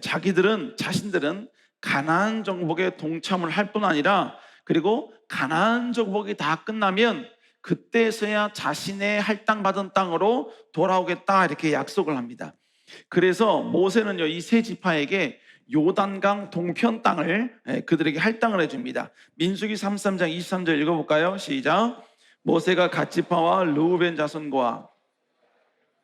자신들은 가나안 정복에 동참을 할 뿐 아니라, 그리고 가나안 정복이 다 끝나면 그때서야 자신의 할당받은 땅으로 돌아오겠다, 이렇게 약속을 합니다. 그래서 모세는요, 이 세 지파에게 요단강 동편 땅을 그들에게 할당을 해줍니다. 민수기 33장 23절 읽어볼까요? 시작. 모세가 갓 지파와 르우벤 자손과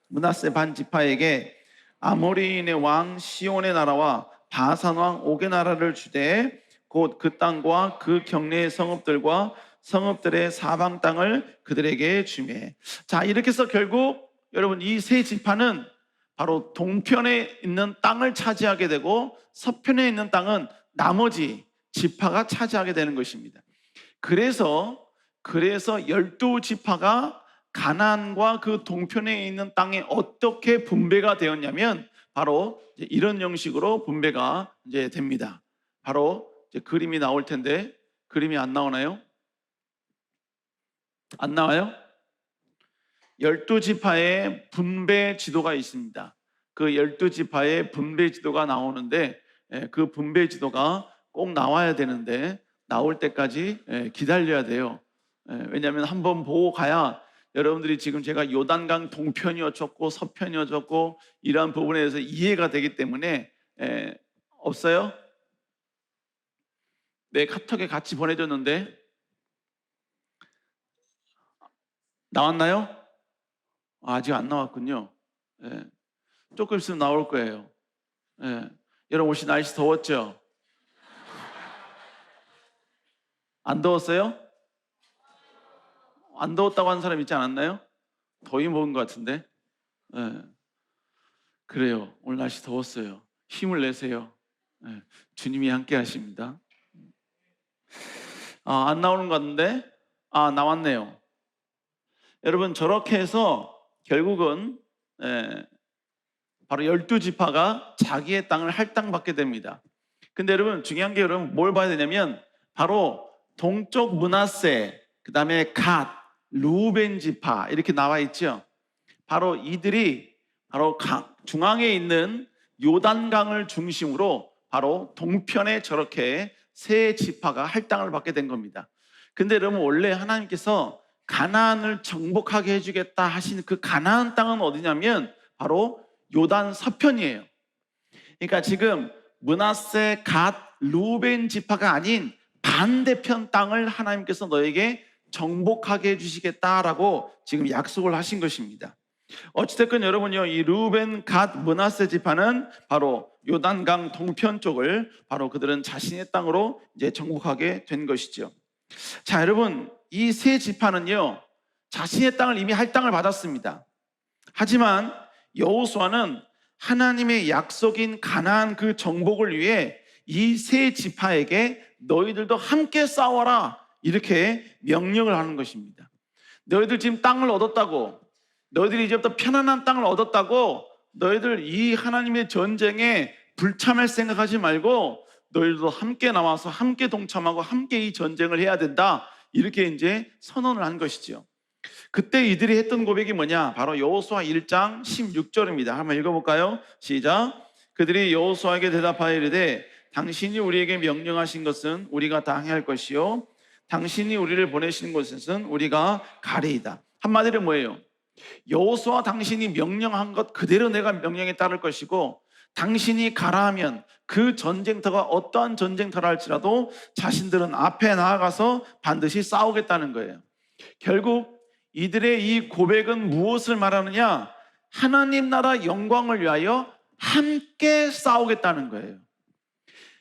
므낫세 반 지파에게 아모리인의 왕 시온의 나라와 바산 왕 옥의 나라를 주되 곧 그 땅과 그 경내의 성읍들과 성읍들의 사방 땅을 그들에게 주매. 자, 이렇게 해서 결국 여러분, 이 세 지파는 바로 동편에 있는 땅을 차지하게 되고 서편에 있는 땅은 나머지 지파가 차지하게 되는 것입니다. 그래서 12지파가 가나안과 그 동편에 있는 땅에 어떻게 분배가 되었냐면, 바로 이런 형식으로 분배가 이제 됩니다. 바로 이제 그림이 나올 텐데, 그림이 안 나오나요? 안 나와요? 12지파의 분배 지도가 있습니다. 그 12지파의 분배 지도가 나오는데, 그 분배 지도가 꼭 나와야 되는데 나올 때까지 기다려야 돼요. 왜냐하면 한번 보고 가야 여러분들이 지금 제가 요단강 동편이 어쩌고 서편이 어쩌고 이러한 부분에 대해서 이해가 되기 때문에. 없어요? 네, 카톡에 같이 보내줬는데 나왔나요? 아직 안 나왔군요. 조금 있으면 나올 거예요. 여러분, 혹시 날씨 더웠죠? 안 더웠어요? 안 더웠다고 하는 사람 있지 않았나요? 더위 먹은 것 같은데. 그래요, 오늘 날씨 더웠어요. 힘을 내세요. 주님이 함께 하십니다. 안 나오는 것 같은데. 나왔네요. 여러분, 저렇게 해서 결국은 바로 12지파가 자기의 땅을 할당받게 됩니다. 근데 여러분, 중요한 게 여러분 뭘 봐야 되냐면, 바로 동쪽 므낫세, 그 다음에 갓, 르우벤 지파 이렇게 나와 있죠. 바로 이들이 바로 중앙에 있는 요단강을 중심으로 바로 동편에 저렇게 세 지파가 할당을 받게 된 겁니다. 근데 여러분, 원래 하나님께서 가나안을 정복하게 해주겠다 하신 그 가나안 땅은 어디냐면 바로 요단 서편이에요. 그러니까 지금 므낫세, 갓, 르우벤 지파가 아닌 반대편 땅을 하나님께서 너에게 정복하게 해주시겠다라고 지금 약속을 하신 것입니다. 어찌됐건 여러분요, 이 르우벤, 갓, 므낫세 지파는 바로 요단강 동편 쪽을 바로 그들은 자신의 땅으로 이제 정복하게 된 것이죠. 자, 여러분, 이 세 지파는요, 자신의 땅을 이미 할당을 받았습니다. 하지만 여호수아는 하나님의 약속인 가나안 그 정복을 위해 이 세 지파에게 너희들도 함께 싸워라, 이렇게 명령을 하는 것입니다. 너희들 지금 땅을 얻었다고, 너희들이 이제부터 편안한 땅을 얻었다고 너희들 이 하나님의 전쟁에 불참할 생각하지 말고 너희들도 함께 나와서 함께 동참하고 함께 이 전쟁을 해야 된다, 이렇게 이제 선언을 한 것이죠. 그때 이들이 했던 고백이 뭐냐? 바로 여호수아 1장 16절입니다. 한번 읽어볼까요? 시작. 그들이 여호수아에게 대답하여 이르되 당신이 우리에게 명령하신 것은 우리가 다 행할 것이요 당신이 우리를 보내신 곳은 우리가 가리이다. 한마디로 뭐예요? 여호수아, 당신이 명령한 것 그대로 내가 명령에 따를 것이고, 당신이 가라 하면 그 전쟁터가 어떠한 전쟁터라 할지라도 자신들은 앞에 나아가서 반드시 싸우겠다는 거예요. 결국 이들의 이 고백은 무엇을 말하느냐? 하나님 나라 영광을 위하여 함께 싸우겠다는 거예요.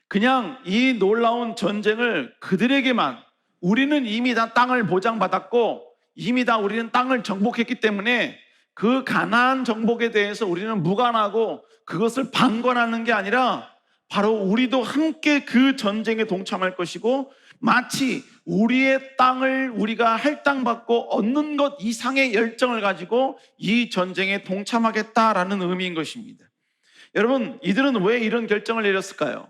그냥 이 놀라운 전쟁을 그들에게만, 우리는 이미 다 땅을 보장받았고 이미 다 우리는 땅을 정복했기 때문에 그 가나안 정복에 대해서 우리는 무관하고 그것을 방관하는 게 아니라 바로 우리도 함께 그 전쟁에 동참할 것이고, 마치 우리의 땅을 우리가 할당받고 얻는 것 이상의 열정을 가지고 이 전쟁에 동참하겠다라는 의미인 것입니다. 여러분, 이들은 왜 이런 결정을 내렸을까요?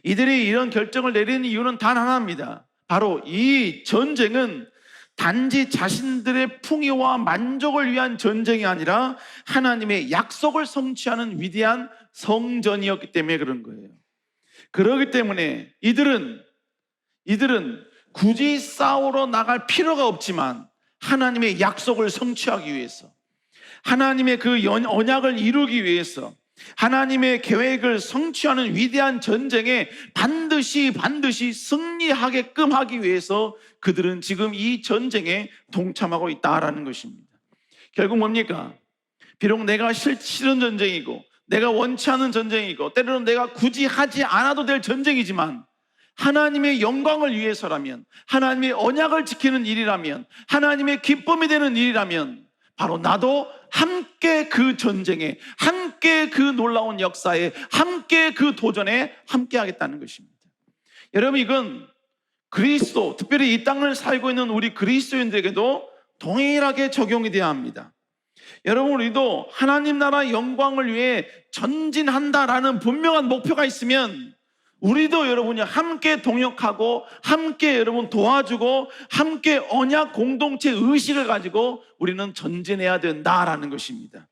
이들이 이런 결정을 내리는 이유는 단 하나입니다. 바로 이 전쟁은 단지 자신들의 풍요와 만족을 위한 전쟁이 아니라 하나님의 약속을 성취하는 위대한 성전이었기 때문에 그런 거예요. 그렇기 때문에 이들은 굳이 싸우러 나갈 필요가 없지만 하나님의 약속을 성취하기 위해서, 하나님의 그 언약을 이루기 위해서, 하나님의 계획을 성취하는 위대한 전쟁에 반드시 승리하게끔 하기 위해서 그들은 지금 이 전쟁에 동참하고 있다라는 것입니다. 결국 뭡니까? 비록 내가 싫은 전쟁이고 내가 원치 않은 전쟁이고 때로는 내가 굳이 하지 않아도 될 전쟁이지만 하나님의 영광을 위해서라면, 하나님의 언약을 지키는 일이라면, 하나님의 기쁨이 되는 일이라면 바로 나도 함께 그 전쟁에, 함께 그 놀라운 역사에, 함께 그 도전에 함께 하겠다는 것입니다. 여러분, 이건 그리스도, 특별히 이 땅을 살고 있는 우리 그리스도인들에게도 동일하게 적용이 되어야 합니다. 여러분, 우리도 하나님 나라 영광을 위해 전진한다라는 분명한 목표가 있으면 우리도 여러분이 함께 동역하고 함께 여러분 도와주고 함께 언약 공동체 의식을 가지고 우리는 전진해야 된다라는 것입니다.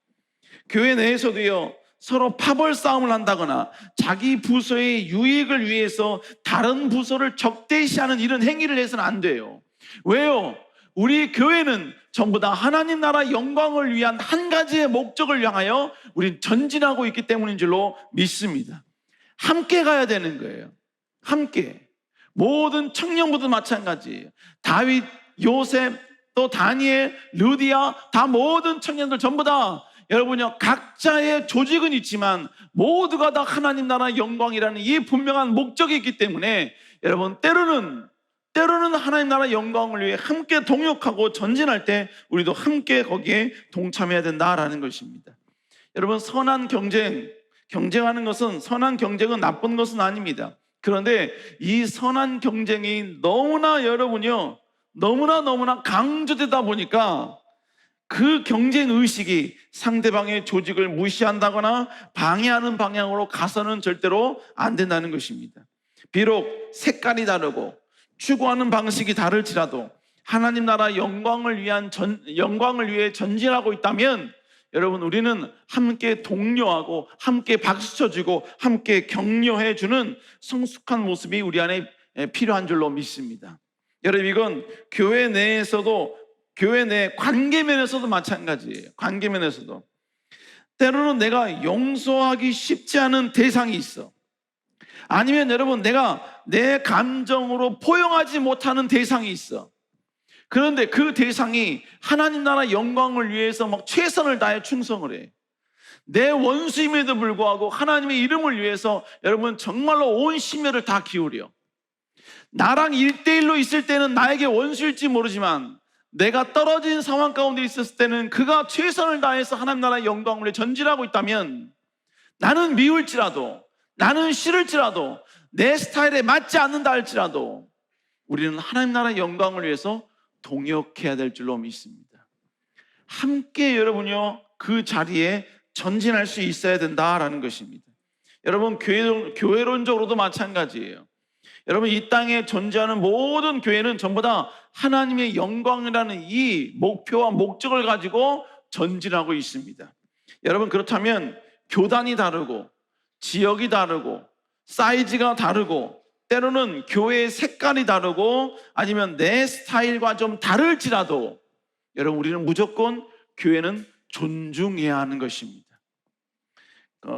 교회 내에서도요, 서로 파벌 싸움을 한다거나 자기 부서의 유익을 위해서 다른 부서를 적대시하는 이런 행위를 해서는 안 돼요. 왜요? 우리 교회는 전부 다 하나님 나라 영광을 위한 한 가지의 목적을 향하여 우린 전진하고 있기 때문인 줄로 믿습니다. 함께 가야 되는 거예요. 함께. 모든 청년부도 마찬가지예요. 다윗, 요셉, 또 다니엘, 르디아, 다 모든 청년들 전부 다 여러분요, 각자의 조직은 있지만 모두가 다 하나님 나라 영광이라는 이 분명한 목적이 있기 때문에 여러분, 때로는 하나님 나라 영광을 위해 함께 동역하고 전진할 때 우리도 함께 거기에 동참해야 된다라는 것입니다. 여러분, 선한 경쟁하는 것은, 선한 경쟁은 나쁜 것은 아닙니다. 그런데 이 선한 경쟁이 너무나 여러분요, 너무나 강조되다 보니까 그 경쟁 의식이 상대방의 조직을 무시한다거나 방해하는 방향으로 가서는 절대로 안 된다는 것입니다. 비록 색깔이 다르고 추구하는 방식이 다를지라도 하나님 나라 영광을 위해 전진하고 있다면 여러분, 우리는 함께 독려하고 함께 박수쳐주고 함께 격려해주는 성숙한 모습이 우리 안에 필요한 줄로 믿습니다. 여러분, 이건 교회 내에서도, 교회 내 관계면에서도 마찬가지예요. 관계면에서도 때로는 내가 용서하기 쉽지 않은 대상이 있어. 아니면 여러분, 내가 내 감정으로 포용하지 못하는 대상이 있어. 그런데 그 대상이 하나님 나라 영광을 위해서 막 최선을 다해 충성을 해. 내 원수임에도 불구하고 하나님의 이름을 위해서 여러분 정말로 온 심혈을 다 기울여. 나랑 1대1로 있을 때는 나에게 원수일지 모르지만 내가 떨어진 상황 가운데 있었을 때는 그가 최선을 다해서 하나님 나라의 영광을 위해 전진하고 있다면 나는 미울지라도, 나는 싫을지라도, 내 스타일에 맞지 않는다 할지라도 우리는 하나님 나라의 영광을 위해서 동역해야 될 줄로 믿습니다. 함께 여러분요, 그 자리에 전진할 수 있어야 된다라는 것입니다. 여러분, 교회론적으로도 마찬가지예요. 여러분, 이 땅에 존재하는 모든 교회는 전부 다 하나님의 영광이라는 이 목표와 목적을 가지고 전진하고 있습니다. 여러분, 그렇다면 교단이 다르고 지역이 다르고 사이즈가 다르고 때로는 교회의 색깔이 다르고 아니면 내 스타일과 좀 다를지라도 여러분, 우리는 무조건 교회는 존중해야 하는 것입니다.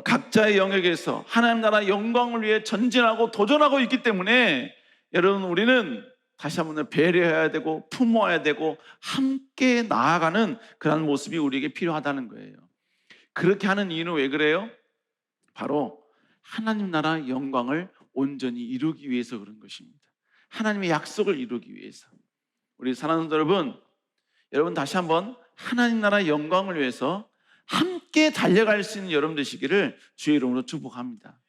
각자의 영역에서 하나님 나라 영광을 위해 전진하고 도전하고 있기 때문에 여러분, 우리는 다시 한번 배려해야 되고 품어야 되고 함께 나아가는 그런 모습이 우리에게 필요하다는 거예요. 그렇게 하는 이유는 왜 그래요? 바로 하나님 나라 영광을 온전히 이루기 위해서 그런 것입니다. 하나님의 약속을 이루기 위해서. 우리 사랑하는 여러분 다시 한번 하나님 나라 영광을 위해서 함께 달려갈 수 있는 여러분 되시기를 주의 이름으로 축복합니다.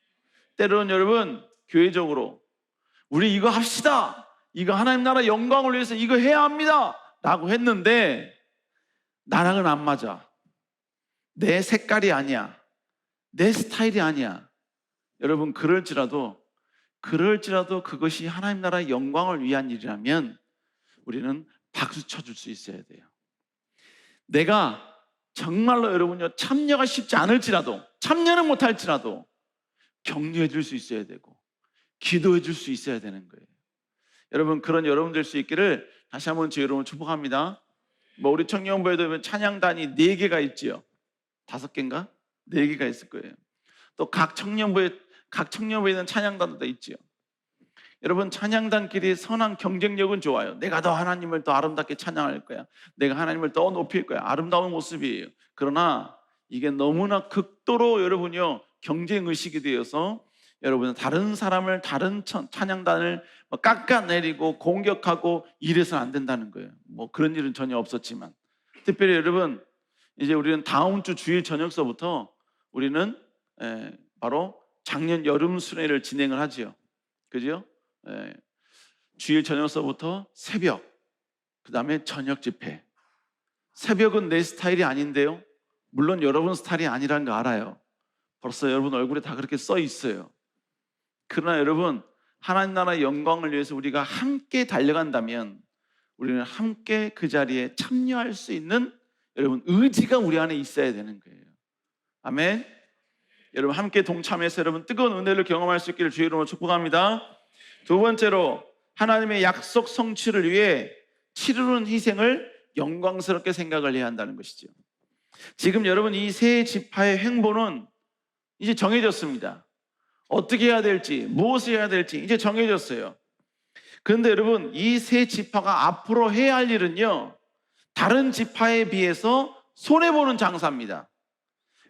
때로는 여러분 교회적으로 우리 이거 합시다, 이거 하나님 나라 영광을 위해서 이거 해야 합니다 라고 했는데 나랑은 안 맞아, 내 색깔이 아니야, 내 스타일이 아니야. 여러분 그럴지라도 그것이 하나님 나라의 영광을 위한 일이라면 우리는 박수 쳐줄 수 있어야 돼요. 내가 정말로 여러분요 참여가 쉽지 않을지라도, 참여는 못할지라도 격려해 줄 수 있어야 되고 기도해 줄 수 있어야 되는 거예요. 여러분 그런 여러분 될 수 있기를 다시 한번 제 여러분 축복합니다. 우리 청년부에도 찬양단이 4개가 있지요. 5개인가? 4개가 있을 거예요. 또 각 청년부에는 찬양단도 있지요. 여러분 찬양단끼리 선한 경쟁력은 좋아요. 내가 더 하나님을 더 아름답게 찬양할 거야, 내가 하나님을 더 높일 거야, 아름다운 모습이에요. 그러나 이게 너무나 극도로 여러분요 경쟁의식이 되어서 여러분은 다른 사람을, 다른 찬양단을 깎아내리고 공격하고 이래서는 안 된다는 거예요. 그런 일은 전혀 없었지만, 특별히 여러분 이제 우리는 다음 주 주일 저녁서부터 우리는 바로 작년 여름 순회를 진행을 하지요. 그죠? 주일 저녁서부터 새벽, 그 다음에 저녁 집회. 새벽은 내 스타일이 아닌데요, 물론 여러분 스타일이 아니라는 거 알아요. 벌써 여러분 얼굴에 다 그렇게 써 있어요. 그러나 여러분 하나님 나라의 영광을 위해서 우리가 함께 달려간다면 우리는 함께 그 자리에 참여할 수 있는 여러분 의지가 우리 안에 있어야 되는 거예요. 아멘. 여러분 함께 동참해서 여러분 뜨거운 은혜를 경험할 수 있기를 주의 이름으로 축복합니다. 두 번째로 하나님의 약속 성취를 위해 치르는 희생을 영광스럽게 생각을 해야 한다는 것이죠. 지금 여러분 이 세 지파의 행보는 이제 정해졌습니다. 어떻게 해야 될지, 무엇을 해야 될지 이제 정해졌어요. 그런데 여러분 이 세 지파가 앞으로 해야 할 일은요 다른 지파에 비해서 손해보는 장사입니다.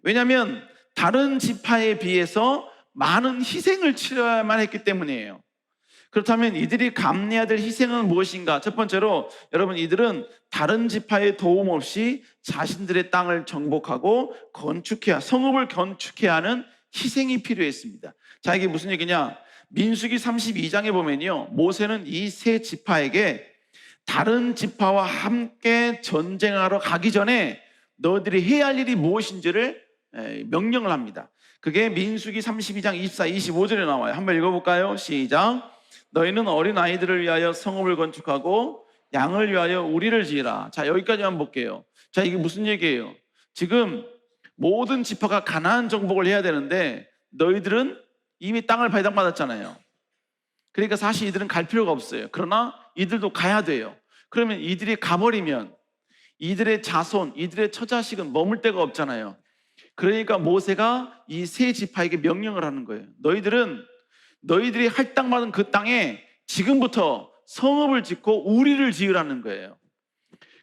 왜냐하면 다른 지파에 비해서 많은 희생을 치러야만 했기 때문이에요. 그렇다면 이들이 감내해야 될 희생은 무엇인가? 첫 번째로 여러분 이들은 다른 지파의 도움 없이 자신들의 땅을 정복하고 성읍을 건축해야 하는 희생이 필요했습니다. 자, 이게 무슨 얘기냐? 민수기 32장에 보면요 모세는 이 세 지파에게 다른 지파와 함께 전쟁하러 가기 전에 너희들이 해야 할 일이 무엇인지를 명령을 합니다. 그게 민수기 32장 24, 25절에 나와요. 한번 읽어볼까요? 시작. 너희는 어린 아이들을 위하여 성읍을 건축하고 양을 위하여 우리를 지으라. 자, 여기까지만 볼게요. 자, 이게 무슨 얘기예요? 지금 모든 지파가 가나안 정복을 해야 되는데 너희들은 이미 땅을 배당받았잖아요. 그러니까 사실 이들은 갈 필요가 없어요. 그러나 이들도 가야 돼요. 그러면 이들이 가버리면 이들의 자손, 이들의 처자식은 머물 데가 없잖아요. 그러니까 모세가 이 세 지파에게 명령을 하는 거예요. 너희들이 할당받은 그 땅에 지금부터 성읍을 짓고 우리를 지으라는 거예요.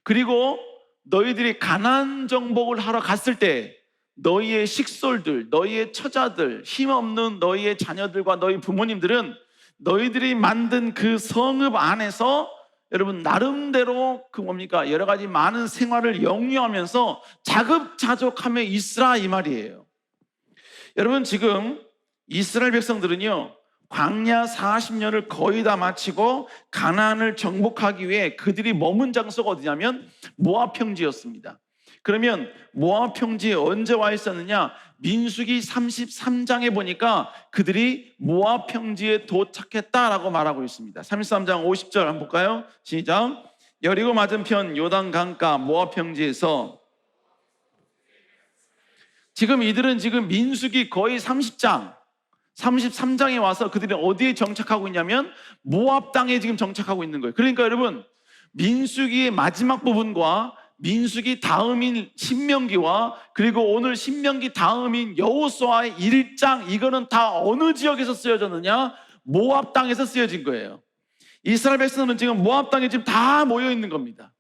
그리고 너희들이 가나안 정복을 하러 갔을 때 너희의 식솔들, 너희의 처자들, 힘없는 너희의 자녀들과 너희 부모님들은 너희들이 만든 그 성읍 안에서 여러분 나름대로 여러 가지 많은 생활을 영위하면서 자급자족하며 있으라 이 말이에요. 여러분 지금 이스라엘 백성들은요 광야 40년을 거의 다 마치고 가나안을 정복하기 위해 그들이 머문 장소가 어디냐면 모압 평지였습니다. 그러면 모압 평지에 언제 와 있었느냐? 민수기 33장에 보니까 그들이 모압 평지에 도착했다라고 말하고 있습니다. 33장 50절 한번 볼까요? 시작. 여리고 맞은편 요단 강가 모압 평지에서 지금 이들은 지금 민수기 거의 33장에 와서 그들이 어디에 정착하고 있냐면 모압 땅에 지금 정착하고 있는 거예요. 그러니까 여러분 민수기의 마지막 부분과 민수기 다음인 신명기와 그리고 오늘 신명기 다음인 여호수아의 1장 이거는 다 어느 지역에서 쓰여졌느냐? 모압 땅에서 쓰여진 거예요. 이스라엘 백성은 지금 모압 땅에 지금 다 모여 있는 겁니다.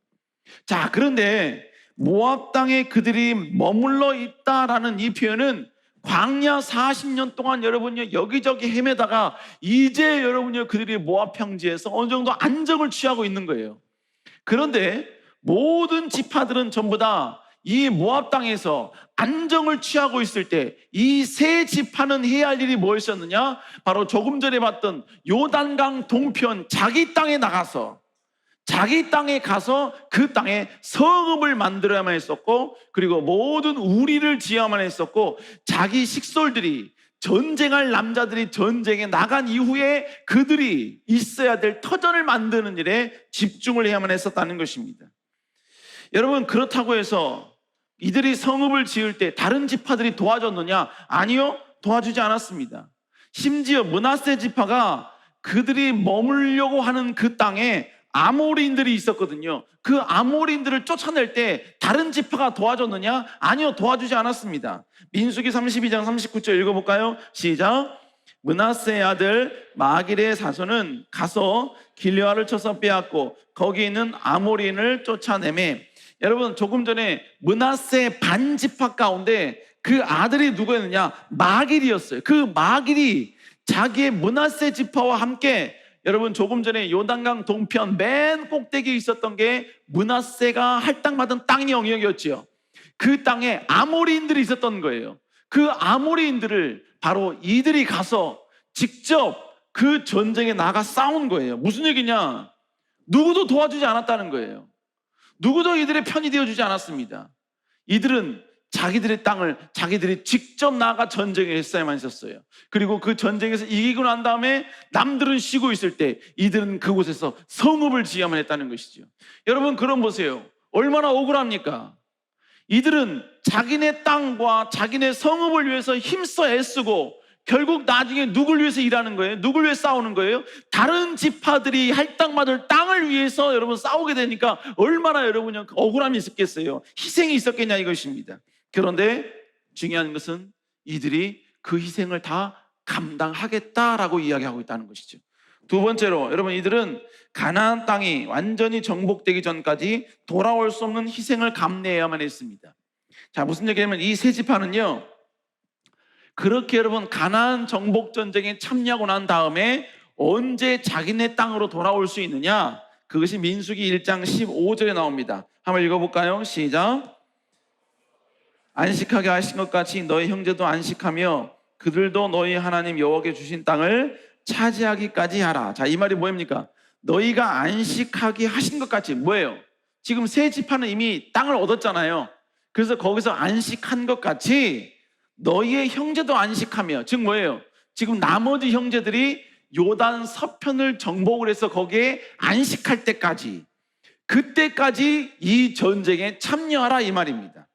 자, 그런데 모압 땅에 그들이 머물러 있다라는 이 표현은 광야 40년 동안 여러분요 여기저기 헤매다가 이제 여러분요 그들이 모압 평지에서 어느 정도 안정을 취하고 있는 거예요. 그런데 모든 지파들은 전부 다 이 모압 땅에서 안정을 취하고 있을 때 이 세 지파는 해야 할 일이 무엇이었느냐? 바로 조금 전에 봤던 요단강 동편 자기 땅에 나가서 자기 땅에 가서 그 땅에 성읍을 만들어야만 했었고, 그리고 모든 우리를 지어야만 했었고, 자기 식솔들이 전쟁할 남자들이 전쟁에 나간 이후에 그들이 있어야 될 터전을 만드는 일에 집중을 해야만 했었다는 것입니다. 여러분, 그렇다고 해서 이들이 성읍을 지을 때 다른 지파들이 도와줬느냐? 아니요, 도와주지 않았습니다. 심지어 므낫세 지파가 그들이 머물려고 하는 그 땅에 아모리인들이 있었거든요. 그 아모리인들을 쫓아낼 때 다른 지파가 도와줬느냐? 아니요, 도와주지 않았습니다. 민수기 32장 39절 읽어볼까요? 시작. 므낫세의 아들 마길의 사손은 가서 길르앗을 쳐서 빼앗고 거기 있는 아모리인을 쫓아내매. 여러분, 조금 전에 므낫세 반지파 가운데 그 아들이 누구였느냐? 마길이었어요. 그 마길이 자기의 므낫세 지파와 함께, 여러분, 조금 전에 요단강 동편 맨 꼭대기에 있었던 게 므낫세가 할당받은 땅의 영역이었지요. 그 땅에 아모리인들이 있었던 거예요. 그 아모리인들을 바로 이들이 가서 직접 그 전쟁에 나가 싸운 거예요. 무슨 얘기냐? 누구도 도와주지 않았다는 거예요. 누구도 이들의 편이 되어주지 않았습니다. 이들은 자기들의 땅을 자기들이 직접 나가 전쟁에 했어야만 했었어요. 그리고 그 전쟁에서 이기고 난 다음에 남들은 쉬고 있을 때 이들은 그곳에서 성읍을 지어야만 했다는 것이죠. 여러분, 그럼 보세요. 얼마나 억울합니까? 이들은 자기네 땅과 자기네 성읍을 위해서 힘써 애쓰고 결국 나중에 누굴 위해서 일하는 거예요? 누굴 위해 싸우는 거예요? 다른 지파들이 할당받을 땅을 위해서 여러분 싸우게 되니까 얼마나 여러분이 억울함이 있었겠어요? 희생이 있었겠냐 이것입니다. 그런데 중요한 것은 이들이 그 희생을 다 감당하겠다라고 이야기하고 있다는 것이죠. 두 번째로, 여러분, 이들은 가나안 땅이 완전히 정복되기 전까지 돌아올 수 없는 희생을 감내해야만 했습니다. 자, 무슨 얘기냐면 이 세 지파는요, 그렇게 여러분 가나안 정복 전쟁에 참여하고 난 다음에 언제 자기네 땅으로 돌아올 수 있느냐? 그것이 민수기 1장 15절에 나옵니다. 한번 읽어볼까요? 시작. 안식하게 하신 것 같이 너희 형제도 안식하며 그들도 너희 하나님 여호와께 주신 땅을 차지하기까지 하라. 자, 이 말이 뭐입니까? 너희가 안식하게 하신 것 같이, 뭐예요? 지금 세 지파는 이미 땅을 얻었잖아요. 그래서 거기서 안식한 것 같이 너희의 형제도 안식하며, 즉 뭐예요? 지금 나머지 형제들이 요단 서편을 정복을 해서 거기에 안식할 때까지, 그때까지 이 전쟁에 참여하라 이 말입니다.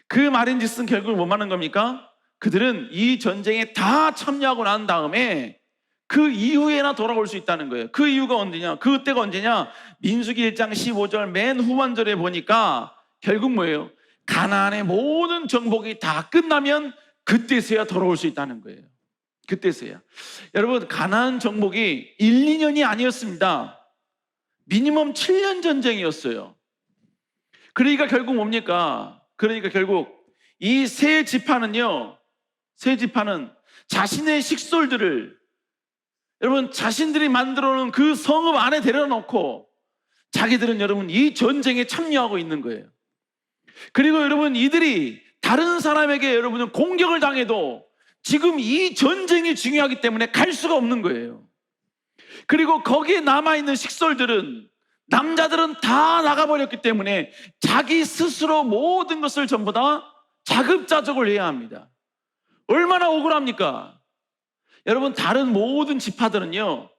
그 말인즉슨 결국 뭐 하는 겁니까? 그들은 이 전쟁에 다 참여하고 난 다음에 그 이후에나 돌아올 수 있다는 거예요. 그 이유가 언제냐? 그때가 언제냐? 민수기 1장 15절 맨 후반절에 보니까 결국 뭐예요? 가나안의 모든 정복이 다 끝나면 그때서야 돌아올 수 있다는 거예요. 그때서야. 여러분, 가나안 정복이 1, 2년이 아니었습니다. 미니멈 7년 전쟁이었어요. 그러니까 결국 뭡니까? 그러니까 결국 이 세 지파는요, 세 지파는 자신의 식솔들을, 여러분, 자신들이 만들어 놓은 그 성읍 안에 데려놓고 자기들은 여러분 이 전쟁에 참여하고 있는 거예요. 그리고 여러분, 이들이 다른 사람에게 여러분은 공격을 당해도 지금 이 전쟁이 중요하기 때문에 갈 수가 없는 거예요. 그리고 거기에 남아있는 식솔들은, 남자들은 다 나가버렸기 때문에 자기 스스로 모든 것을 전부 다 자급자족을 해야 합니다. 얼마나 억울합니까? 여러분, 다른 모든 지파들은요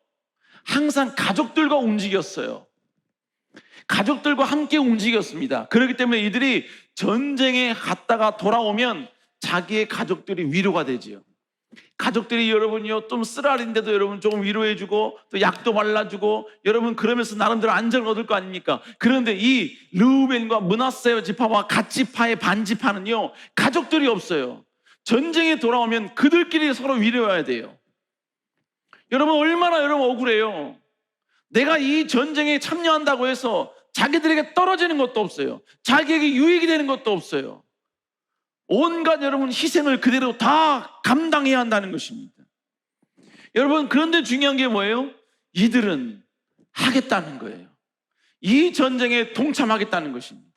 항상 가족들과 움직였어요. 가족들과 함께 움직였습니다. 그렇기 때문에 이들이 전쟁에 갔다가 돌아오면 자기의 가족들이 위로가 되지요. 가족들이 여러분이요 좀 쓰라린데도 여러분 조금 위로해주고 또 약도 발라주고, 여러분 그러면서 나름대로 안정을 얻을 거 아닙니까? 그런데 이 르우벤과 므낫세 지파와 갓지파의 반지파는요 가족들이 없어요. 전쟁에 돌아오면 그들끼리 서로 위로해야 돼요. 여러분, 얼마나 여러분 억울해요. 내가 이 전쟁에 참여한다고 해서 자기들에게 떨어지는 것도 없어요. 자기에게 유익이 되는 것도 없어요. 온갖 여러분 희생을 그대로 다 감당해야 한다는 것입니다. 여러분, 그런데 중요한 게 뭐예요? 이들은 하겠다는 거예요. 이 전쟁에 동참하겠다는 것입니다.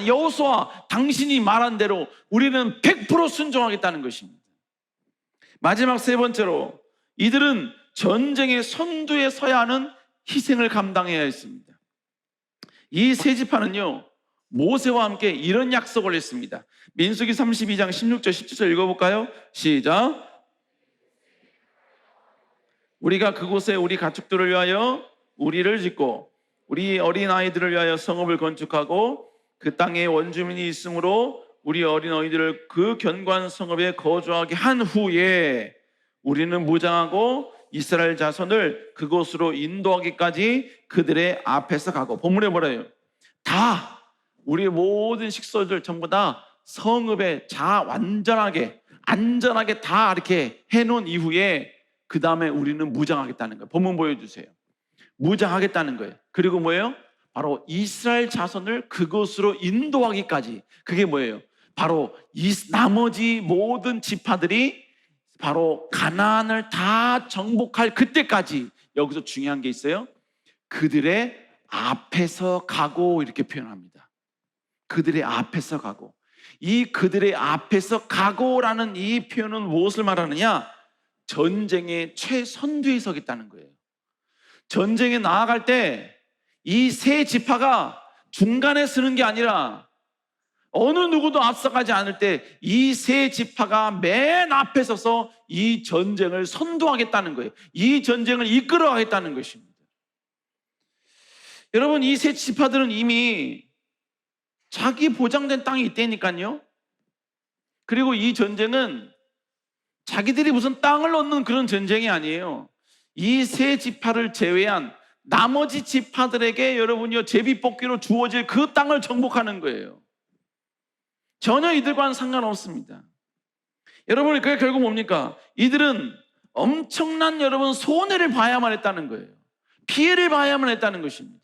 여호수아, 당신이 말한 대로 우리는 100% 순종하겠다는 것입니다. 마지막 세 번째로, 이들은 전쟁의 선두에 서야 하는 희생을 감당해야 했습니다. 이 세 지파는요, 모세와 함께 이런 약속을 했습니다. 민수기 32장 16절 17절 읽어볼까요? 시작. 우리가 그곳에 우리 가축들을 위하여 우리를 짓고 우리 어린아이들을 위하여 성읍을 건축하고 그 땅에 원주민이 있으므로 우리 어린아이들을 그 견고한 성읍에 거주하게 한 후에 우리는 무장하고 이스라엘 자손을 그곳으로 인도하기까지 그들의 앞에서 가고, 본문에 뭐래요? 다 우리의 모든 식소들 전부 다 성읍에 완전하게 안전하게 다 이렇게 해놓은 이후에 그 다음에 우리는 무장하겠다는 거예요. 본문 보여주세요. 무장하겠다는 거예요. 그리고 뭐예요? 바로 이스라엘 자손을 그곳으로 인도하기까지. 그게 뭐예요? 바로 이 나머지 모든 지파들이 바로 가나안을 다 정복할 그때까지. 여기서 중요한 게 있어요. 그들의 앞에서 가고, 이렇게 표현합니다. 그들의 앞에서 가고. 이 그들의 앞에서 가고라는 이 표현은 무엇을 말하느냐? 전쟁의 최선두에 서겠다는 거예요. 전쟁에 나아갈 때 이 세 지파가 중간에 서는 게 아니라 어느 누구도 앞서가지 않을 때 이 세 지파가 맨 앞에 서서 이 전쟁을 선도하겠다는 거예요. 이 전쟁을 이끌어가겠다는 것입니다. 여러분, 이 세 지파들은 이미 자기 보장된 땅이 있다니까요. 그리고 이 전쟁은 자기들이 무슨 땅을 얻는 그런 전쟁이 아니에요. 이 세 지파를 제외한 나머지 지파들에게 여러분요, 제비뽑기로 주어질 그 땅을 정복하는 거예요. 전혀 이들과는 상관없습니다. 여러분, 그게 결국 뭡니까? 이들은 엄청난 여러분 손해를 봐야만 했다는 거예요. 피해를 봐야만 했다는 것입니다.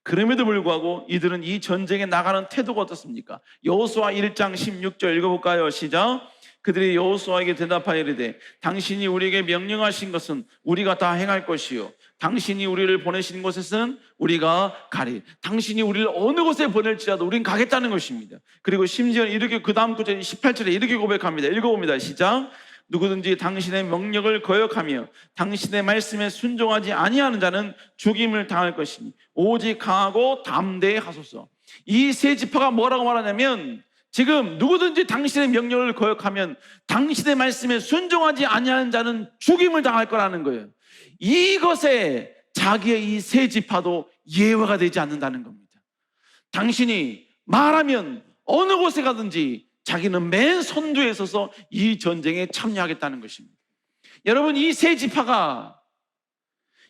그럼에도 불구하고 이들은 이 전쟁에 나가는 태도가 어떻습니까? 여호수아 1장 16절 읽어볼까요? 시작. 그들이 여호수아에게 대답하여 이르되 당신이 우리에게 명령하신 것은 우리가 다 행할 것이요 당신이 우리를 보내신 곳에서는 우리가 가리. 당신이 우리를 어느 곳에 보낼지라도 우린 가겠다는 것입니다. 그리고 심지어 이렇게 그 다음 구절 18절에 이렇게 고백합니다. 읽어봅니다. 시작. 누구든지 당신의 명령을 거역하며 당신의 말씀에 순종하지 아니하는 자는 죽임을 당할 것이니 오직 강하고 담대히 하소서. 이 세 지파가 뭐라고 말하냐면, 지금 누구든지 당신의 명령을 거역하면 당신의 말씀에 순종하지 아니하는 자는 죽임을 당할 거라는 거예요. 이것에 자기의 이 세 지파도 예외가 되지 않는다는 겁니다. 당신이 말하면 어느 곳에 가든지 자기는 맨 선두에 서서 이 전쟁에 참여하겠다는 것입니다. 여러분, 이 세 지파가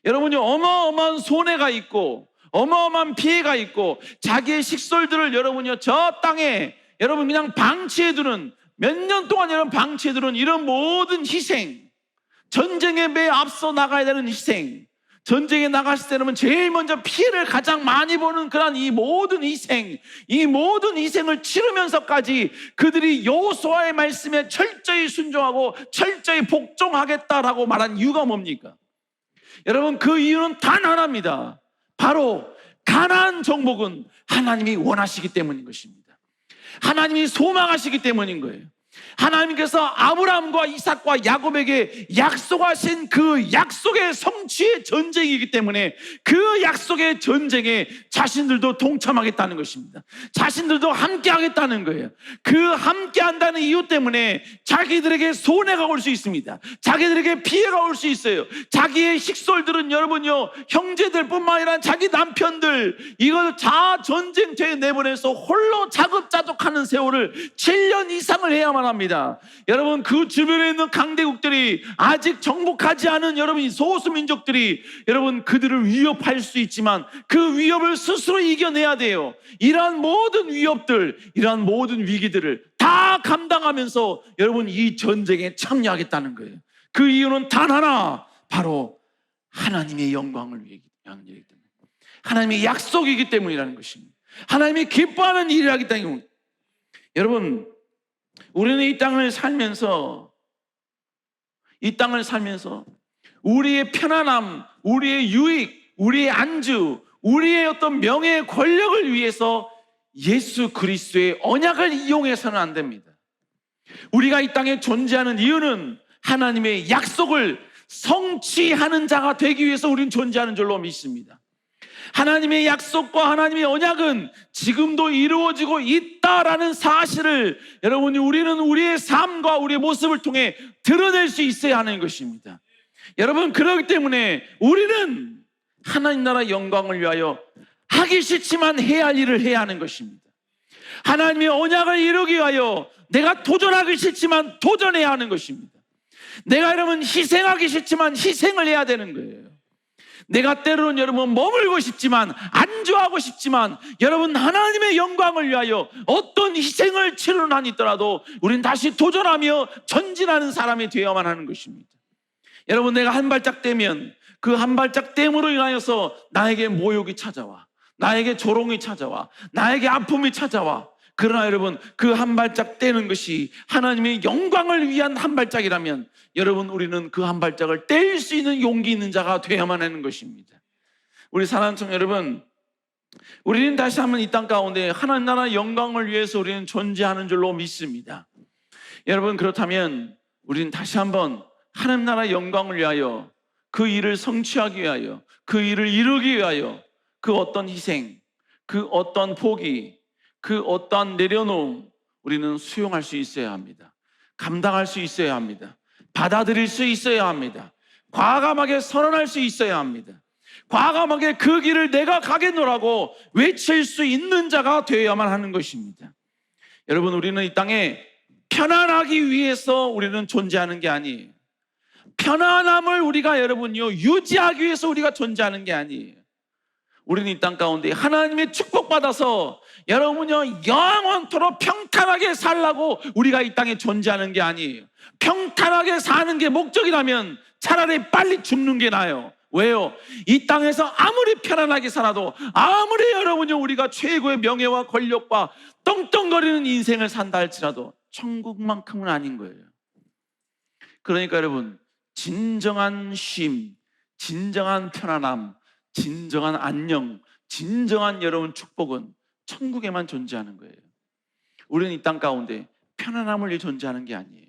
여러분이 어마어마한 손해가 있고 어마어마한 피해가 있고 자기의 식솔들을 여러분이 저 땅에 여러분 그냥 방치해두는, 몇 년 동안 여러분 방치해두는 이런 모든 희생, 전쟁에 매 앞서 나가야 되는 희생, 전쟁에 나갔을 때는 제일 먼저 피해를 가장 많이 보는 그런 이 모든 희생을 치르면서까지 그들이 여호수아의 말씀에 철저히 순종하고 철저히 복종하겠다라고 말한 이유가 뭡니까? 여러분, 그 이유는 단 하나입니다. 바로 가나안 정복은 하나님이 원하시기 때문인 것입니다. 하나님이 소망하시기 때문인 거예요. 하나님께서 아브라함과 이삭과 야곱에게 약속하신 그 약속의 성취의 전쟁이기 때문에 그 약속의 전쟁에 자신들도 동참하겠다는 것입니다. 자신들도 함께 하겠다는 거예요. 그 함께 한다는 이유 때문에 자기들에게 손해가 올 수 있습니다. 자기들에게 피해가 올 수 있어요. 자기의 식솔들은 여러분요, 형제들뿐만 아니라 자기 남편들, 이걸 다 전쟁터에 내보내서 홀로 자급자족하는 세월을 7년 이상을 해야만 합니다. 여러분, 그 주변에 있는 강대국들이 아직 정복하지 않은 여러분 소수민족들이 여러분 그들을 위협할 수 있지만 그 위협을 스스로 이겨내야 돼요. 이러한 모든 위협들, 이러한 모든 위기들을 다 감당하면서 여러분 이 전쟁에 참여하겠다는 거예요. 그 이유는 단 하나, 바로 하나님의 영광을 위하기 때문에, 하나님의 약속이기 때문이라는 것입니다. 하나님이 기뻐하는 일이라기 때문에. 여러분, 우리는 이 땅을 살면서 우리의 편안함, 우리의 유익, 우리의 안주, 우리의 어떤 명예, 권력을 위해서 예수 그리스도의 언약을 이용해서는 안 됩니다. 우리가 이 땅에 존재하는 이유는 하나님의 약속을 성취하는 자가 되기 위해서 우리는 존재하는 줄로 믿습니다. 하나님의 약속과 하나님의 언약은 지금도 이루어지고 있다라는 사실을 여러분이 우리는 우리의 삶과 우리의 모습을 통해 드러낼 수 있어야 하는 것입니다. 여러분, 그렇기 때문에 우리는 하나님 나라 영광을 위하여 하기 싫지만 해야 할 일을 해야 하는 것입니다. 하나님의 언약을 이루기 위하여 내가 도전하기 싫지만 도전해야 하는 것입니다. 내가 여러분 희생하기 싫지만 희생을 해야 되는 거예요. 내가 때로는 여러분 머물고 싶지만, 안주하고 싶지만, 여러분 하나님의 영광을 위하여 어떤 희생을 치르는 한이 있더라도 우리는 다시 도전하며 전진하는 사람이 되어야만 하는 것입니다. 여러분, 내가 한 발짝 떼면 그 한 발짝 땜으로 인하여서 나에게 모욕이 찾아와, 나에게 조롱이 찾아와, 나에게 아픔이 찾아와. 그러나 여러분, 그 한 발짝 떼는 것이 하나님의 영광을 위한 한 발짝이라면 여러분, 우리는 그 한 발짝을 뗄 수 있는 용기 있는 자가 되어야만 하는 것입니다. 우리 사랑하는 청 여러분, 우리는 다시 한번 이 땅 가운데 하나님 나라 영광을 위해서 우리는 존재하는 줄로 믿습니다. 여러분, 그렇다면 우리는 다시 한번 하나님 나라 영광을 위하여, 그 일을 성취하기 위하여, 그 일을 이루기 위하여 그 어떤 희생, 그 어떤 포기, 그 어떠한 내려놓음 우리는 수용할 수 있어야 합니다. 감당할 수 있어야 합니다. 받아들일 수 있어야 합니다. 과감하게 선언할 수 있어야 합니다. 과감하게 그 길을 내가 가겠노라고 외칠 수 있는 자가 되어야만 하는 것입니다. 여러분, 우리는 이 땅에 편안하기 위해서 우리는 존재하는 게 아니에요. 편안함을 우리가 여러분요 유지하기 위해서 우리가 존재하는 게 아니에요. 우리는 이 땅 가운데 하나님의 축복받아서 여러분요 영원토록 평탄하게 살라고 우리가 이 땅에 존재하는 게 아니에요. 평탄하게 사는 게 목적이라면 차라리 빨리 죽는 게 나아요. 왜요? 이 땅에서 아무리 편안하게 살아도, 아무리 여러분요 우리가 최고의 명예와 권력과 떵떵거리는 인생을 산다 할지라도 천국만큼은 아닌 거예요. 그러니까 여러분, 진정한 쉼, 진정한 편안함, 진정한 안녕, 진정한 여러분 축복은 천국에만 존재하는 거예요. 우리는 이 땅 가운데 편안함을 위해 존재하는 게 아니에요.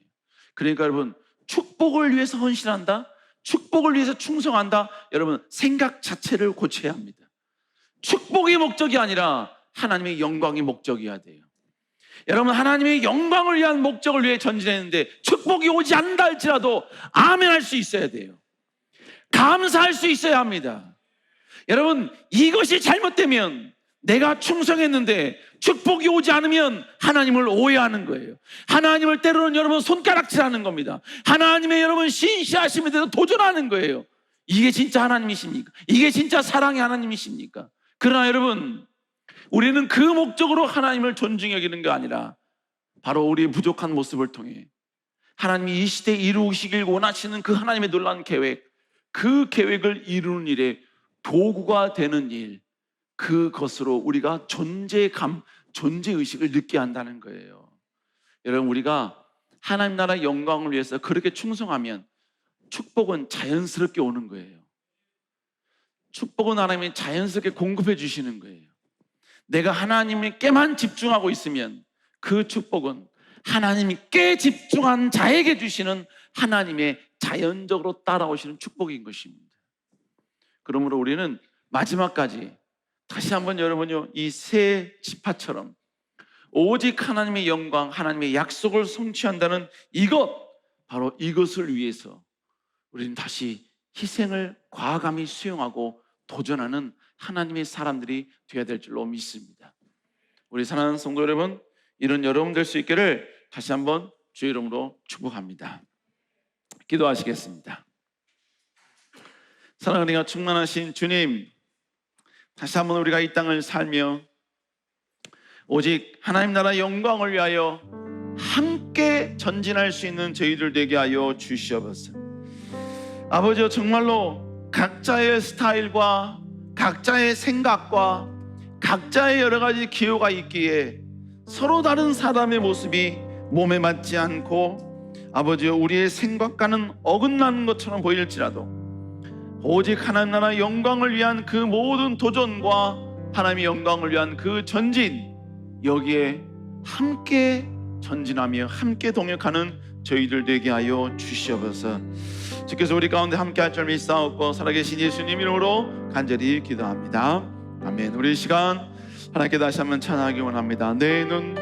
그러니까 여러분, 축복을 위해서 헌신한다, 축복을 위해서 충성한다, 여러분 생각 자체를 고쳐야 합니다. 축복이 목적이 아니라 하나님의 영광이 목적이어야 돼요. 여러분, 하나님의 영광을 위한 목적을 위해 전진했는데 축복이 오지 않는다 할지라도 아멘할 수 있어야 돼요. 감사할 수 있어야 합니다. 여러분, 이것이 잘못되면 내가 충성했는데 축복이 오지 않으면 하나님을 오해하는 거예요. 하나님을 때로는 여러분 손가락질하는 겁니다. 하나님의 여러분 신시하심에 대해서 도전하는 거예요. 이게 진짜 하나님이십니까? 이게 진짜 사랑의 하나님이십니까? 그러나 여러분, 우리는 그 목적으로 하나님을 존중히 여기는 게 아니라 바로 우리의 부족한 모습을 통해 하나님이 이 시대에 이루시길 원하시는 그 하나님의 놀라운 계획, 그 계획을 이루는 일에 도구가 되는 일, 그것으로 우리가 존재감, 존재의식을 느껴야 한다는 거예요. 여러분, 우리가 하나님 나라 영광을 위해서 그렇게 충성하면 축복은 자연스럽게 오는 거예요. 축복은 하나님이 자연스럽게 공급해 주시는 거예요. 내가 하나님께만 집중하고 있으면 그 축복은 하나님께 집중한 자에게 주시는 하나님의 자연적으로 따라오시는 축복인 것입니다. 그러므로 우리는 마지막까지 다시 한번 여러분요, 이 새 지파처럼 오직 하나님의 영광, 하나님의 약속을 성취한다는 이것, 바로 이것을 위해서 우리는 다시 희생을 과감히 수용하고 도전하는 하나님의 사람들이 되어야 될 줄로 믿습니다. 우리 사랑하는 성도 여러분, 이런 여러분 될 수 있기를 다시 한번 주의 이름으로 축복합니다. 기도하시겠습니다. 사랑하는 은혜가 충만하신 주님, 다시 한번 우리가 이 땅을 살며 오직 하나님 나라 영광을 위하여 함께 전진할 수 있는 저희들 되게 하여 주시옵소서. 아버지여, 정말로 각자의 스타일과 각자의 생각과 각자의 여러 가지 기호가 있기에 서로 다른 사람의 모습이 몸에 맞지 않고 아버지여 우리의 생각과는 어긋나는 것처럼 보일지라도 오직 하나님 나라 영광을 위한 그 모든 도전과 하나님의 영광을 위한 그 전진, 여기에 함께 전진하며 함께 동역하는 저희들 되게 하여 주시옵소서. 주께서 우리 가운데 함께 할 줄 믿사옵고 살아계신 예수님 이름으로 간절히 기도합니다. 아멘. 우리 이 시간 하나님께 다시 한번 찬양하기 원합니다. 내 눈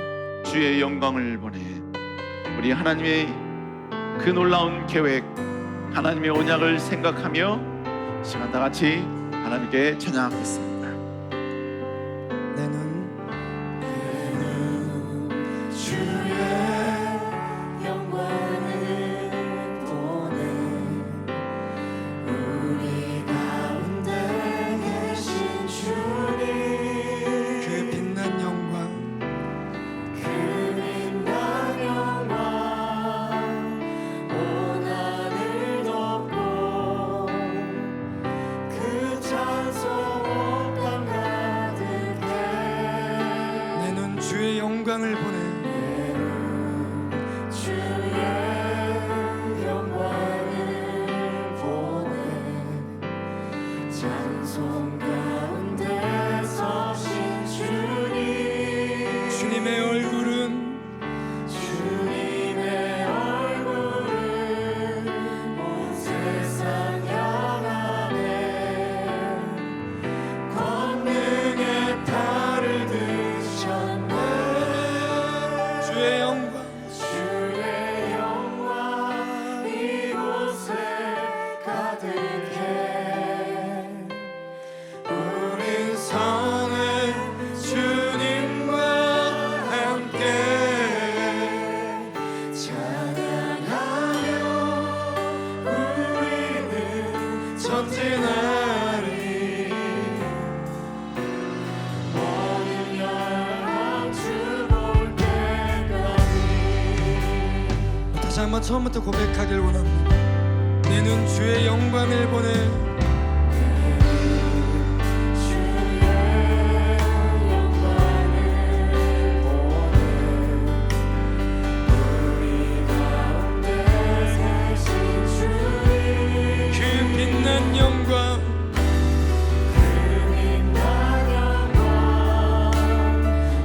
주의 영광을 보내. 우리 하나님의 그 놀라운 계획, 하나님의 언약을 생각하며 시간 다 같이 하나님께 찬양하겠습니다. 내 눈 주의 영광을 보내 우리 가운데 계신 주님 그 빛난 영광 그 빛난 영광 온 하늘 덮고 그 찬송 온 땅 가득해 내 눈 주의 영광을 보내 주의 영광을 보내 찬송 가운데 서신 주님 주님의 얼굴은 주님의 얼굴은 온 세상 향하네 권능의 달을 드셨네 주의 영광 주의 영광 이곳에 가득해 우린 성을 주님과 함께 찬양하며 우리는 전진하리 모든 영광 주 볼 때까지 다시 한번 처음부터 고백하길 원합니다. 내 눈 주의 영광을 보내 주의 영광을 보내 우리 가운데 계신 주님 그 빛난 영광 그 빛난 영광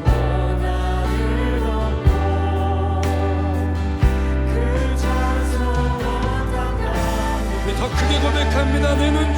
온 하늘 덮고 그 찬송 온 땅 가득 우리 더 크게 고백합니다. 내 눈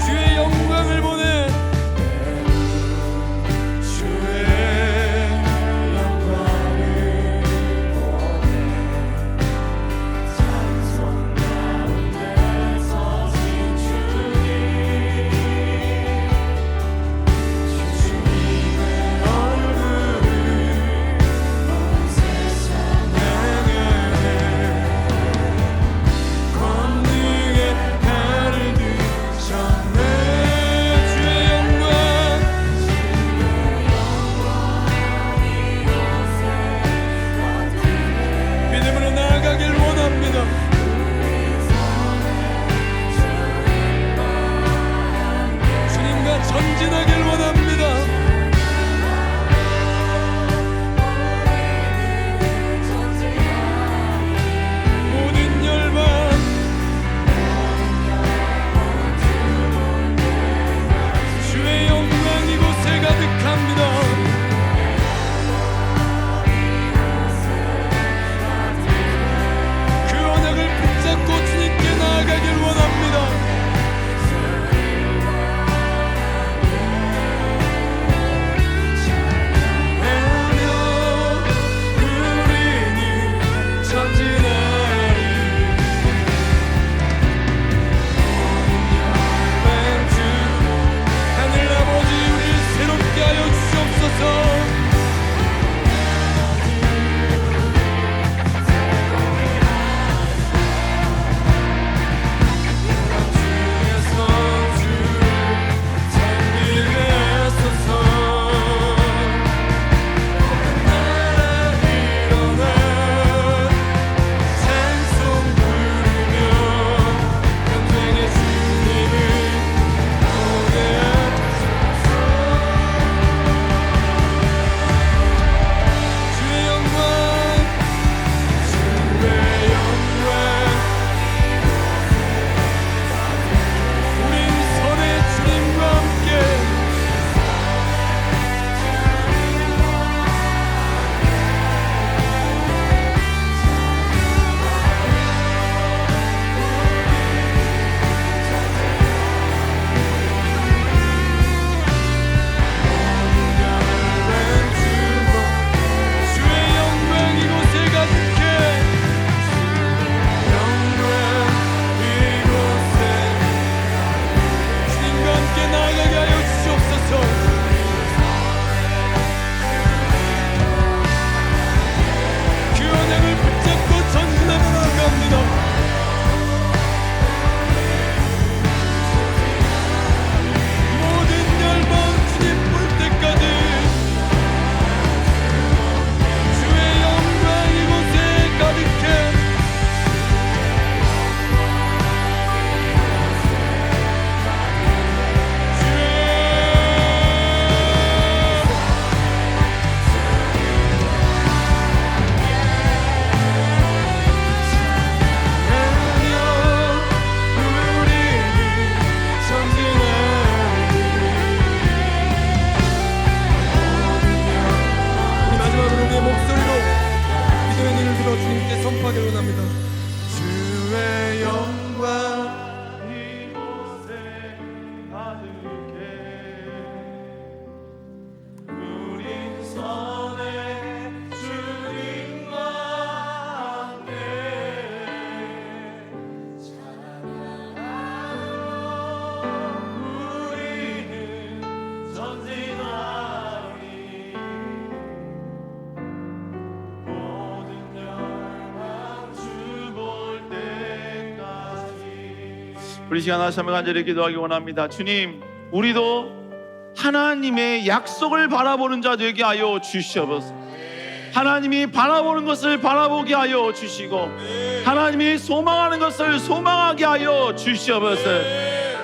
우리 시간 다시 한번 간절히 기도하기 원합니다. 주님, 우리도 하나님의 약속을 바라보는 자 되게 하여 주시옵소서. 하나님이 바라보는 것을 바라보게 하여 주시고 하나님이 소망하는 것을 소망하게 하여 주시옵소서.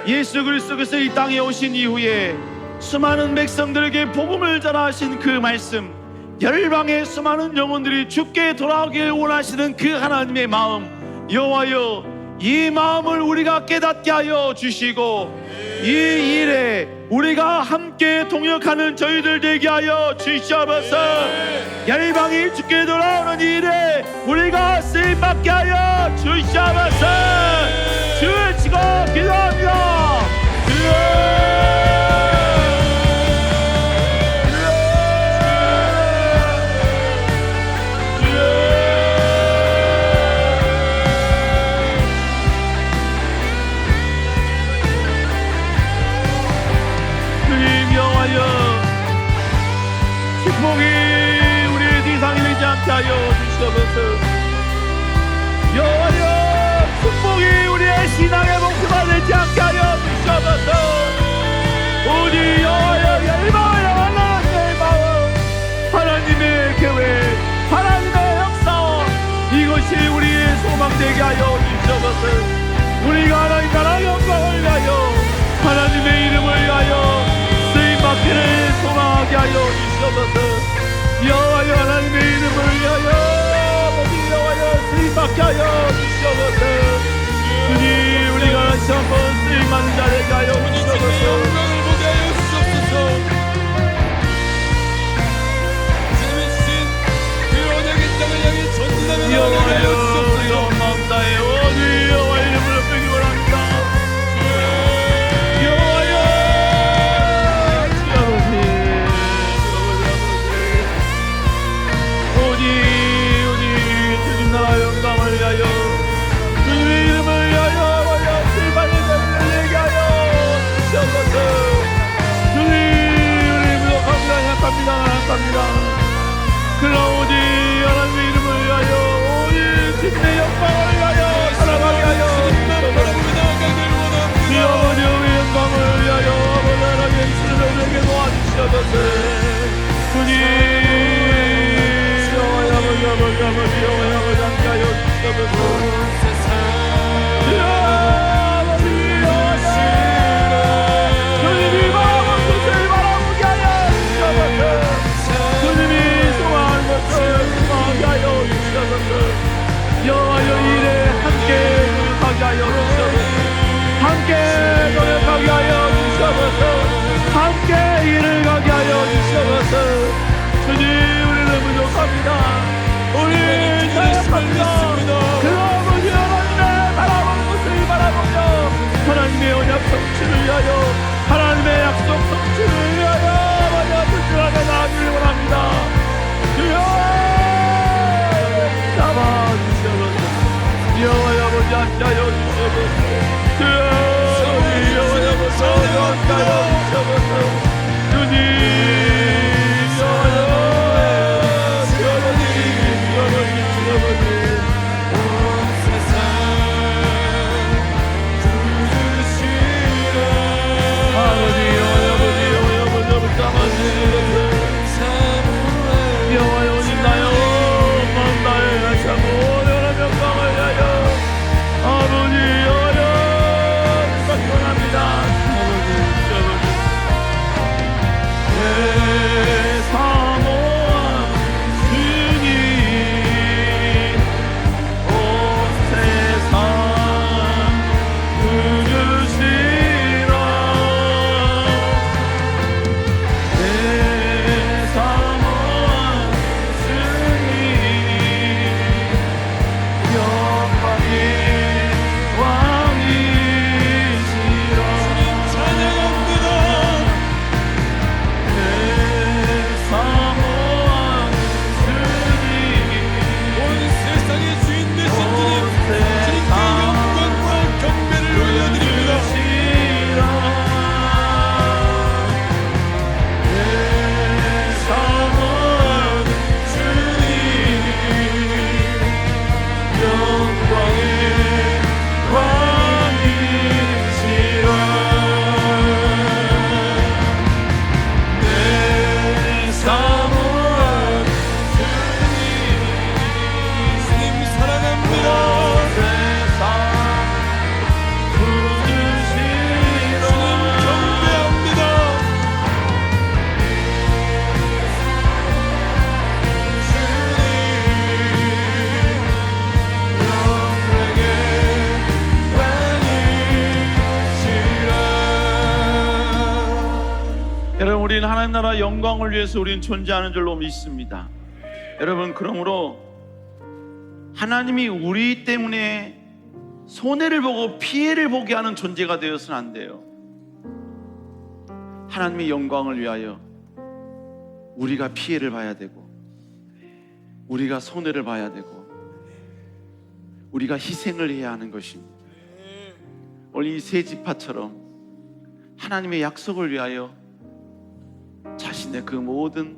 예수 그리스도께서 이 땅에 오신 이후에 수많은 백성들에게 복음을 전하신 그 말씀, 열방의 수많은 영혼들이 주께 돌아오길 원하시는 그 하나님의 마음, 여호와여, 이 마음을 우리가 깨닫게 하여 주시고 이 일에 우리가 함께 동역하는 저희들 되게 하여 주시옵소서. 열방이 주께 돌아오는 일에 우리가 쓰임받게 하여 주시옵소서. 주를 치고 기도합니다. 축복이 우리의 세상이 되지 않게 하여 주시옵소서. 여호와여, 축복이 우리의 신앙의 목표가 되지 않게 하여 주시옵소서. 오직 여호와여, 열방을 향한 하나님의 마음, 하나님의 계획, 하나님의 역사, 이것이 우리의 소망 되게 하여 주시옵소서. 우리가 하나님 나라 영광을 위하여 하나님의 이름을 위하여 쓰임받기를 소망하게 하여 주시옵소서. 여호와여, 하나님의 이름을 위하여 모두 여호와여 쓰임받게 하여 주시옵소서. 주님, 우리가 다시 한번 쓰임받는 자 되게 하여 주시옵소서. 영광을 보게 하여 주시옵소서. 주님의 주신 그 언약의 땅을 향해 전진하며 나아가게 하여 주시옵소서. 우리가 마음 다해 오직 여호와 이름을 높이기 원합니다. 그러나 오직 하나님의 이름을 위하여 오직 주님의 영광을 위하여 살아가게 하여 주시옵소서. 이 아버지의 영광을 위하여 아버지 하나님의 신을 도와주시옵소서. 주님, 아버지 함께 하여 주시옵소서. 여호와여, 일에 함께 노력하게 하여 주시옵소서. 함께 노력하게 하여 주시옵소서. 함께 일을 가게 하여 주시옵소서. 주님, 우리는 부족합니다. 우리 잘합니다. 그 아버지 하나님의 바라보는 것을 바라보며 하나님의 언약 성취를 위하여 하나님의 약속 성취를 위하여 마냥 불편하게 나아가기를 원합니다. 주여, 여호와 아버지 함께 하여 주시옵소서. 여호와 아버지 함께 하여 주시옵소서. 주님, 여호와 하나님 나라 영광을 위해서 우리는 존재하는 줄로 믿습니다. 여러분, 그러므로 하나님이 우리 때문에 손해를 보고 피해를 보게 하는 존재가 되어서는 안 돼요. 하나님의 영광을 위하여 우리가 피해를 봐야 되고, 우리가 손해를 봐야 되고, 우리가 희생을 해야 하는 것입니다. 오늘 이 세 지파처럼 하나님의 약속을 위하여 자신의 그 모든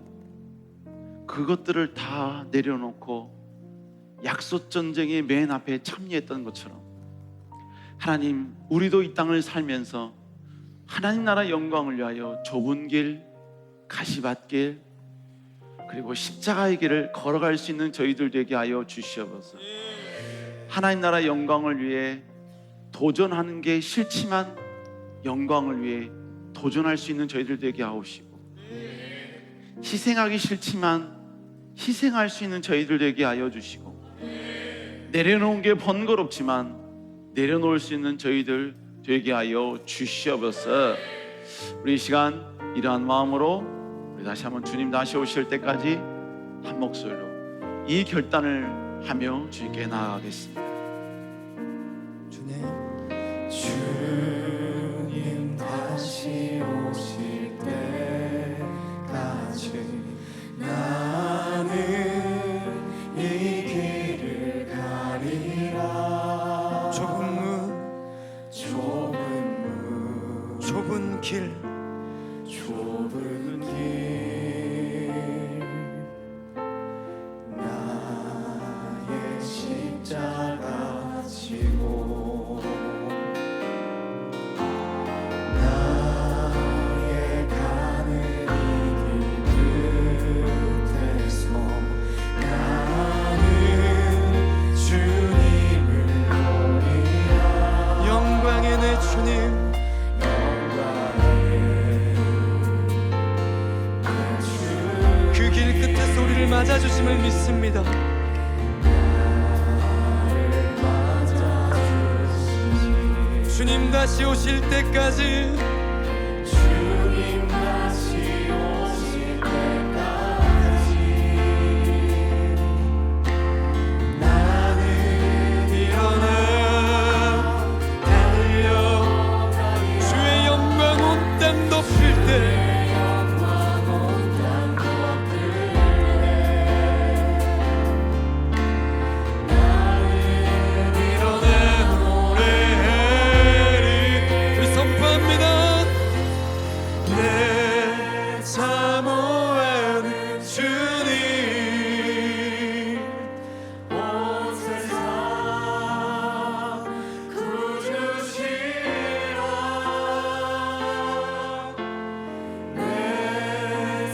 그것들을 다 내려놓고 약속 전쟁의 맨 앞에 참여했던 것처럼, 하나님, 우리도 이 땅을 살면서 하나님 나라 영광을 위하여 좁은 길, 가시밭길, 그리고 십자가의 길을 걸어갈 수 있는 저희들 되게 하여 주시옵소서. 하나님 나라 영광을 위해 도전하는 게 싫지만 영광을 위해 도전할 수 있는 저희들 되게 하옵시고, 희생하기 싫지만 희생할 수 있는 저희들 되게 하여 주시고, 내려놓은 게 번거롭지만 내려놓을 수 있는 저희들 되게 하여 주시옵소서. 우리 이 시간 이러한 마음으로 우리 다시 한번 주님 다시 오실 때까지 한 목소리로 이 결단을 하며 주님께 나아가겠습니다. 주님 다시 오실 때까지 나는 이 길을 가리라. 좁은 길, 좁은 길 나의 십자가 지고 나의 가는 이 길 끝에서 나는 주님을 보리라. 영광의 내 주님, 그 길 끝에서 우리를 맞아주심을 믿습니다. 주님 다시 오실 때까지, 주님 다시 오실 때까지 나는 일어나 달려 주의 영광 온 땅 덮을 때, 사모하는 주님, 온 세상 구주시라. 내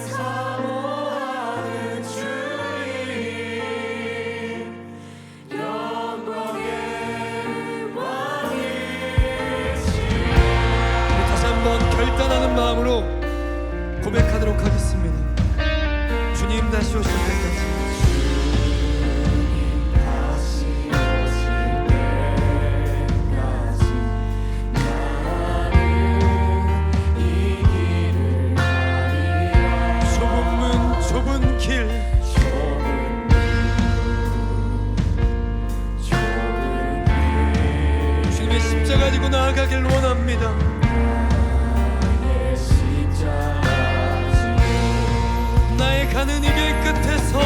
사모하는 주님, 영광의 왕이시라. 다시 한번 결단하는 마음으로 고백하도록 하겠습니다. 주님 다시 오실 때까지, 좁은 길, 주님의 십자가 지고 나아가길 원합니다. 나의 가는 이 길 끝에서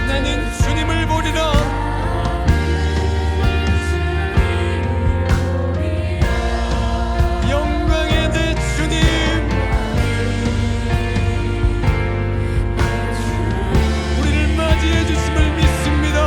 나는 주님을 보리라. 영광의 내 주님, 우리를 맞이해 주심을 믿습니다.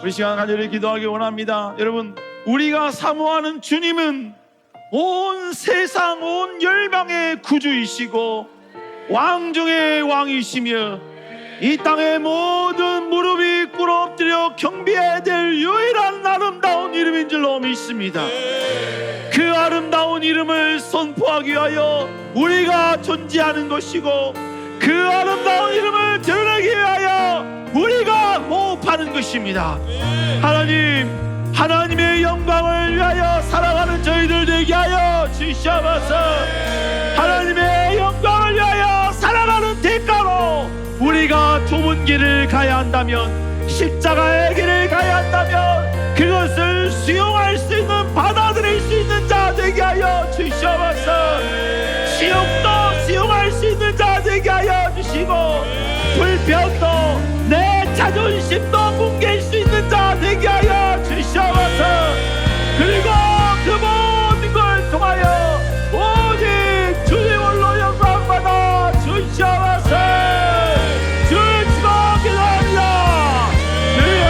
우리 시간 간절히 기도하기 원합니다. 여러분, 우리가 사모하는 주님은 온 세상 온 열방의 구주이시고 왕 중의 왕이시며 이 땅의 모든 무릎이 꿇어 엎드려 경배해야 될 유일한 아름다운 이름인 줄로 믿습니다. 그 아름다운 이름을 선포하기 위하여 우리가 존재하는 것이고, 그 아름다운 이름을 드러내기 위하여 우리가 호흡하는 것입니다. 하나님, 하나님의 영광을 위하여 살아가는 저희들 되게 하여 주시옵소서. 하나님의 영광을 위하여 살아가는 대가로 우리가 좁은 길을 가야 한다면, 십자가의 길을 가야 한다면 그것을 수용할 수 있는, 받아들일 수 있는 자 되게 하여 주시옵소서. 시험도 수용할 수 있는 자 되게 하여 주시고, 불평도 내 자존심도 뭉갤 수 있는 자 되게 하여 주시옵소서. 그리고 그 모든 걸 통하여 오직 주님 홀로 영광 받아 주시옵소서. 주의 주가 기도합니다. 주여,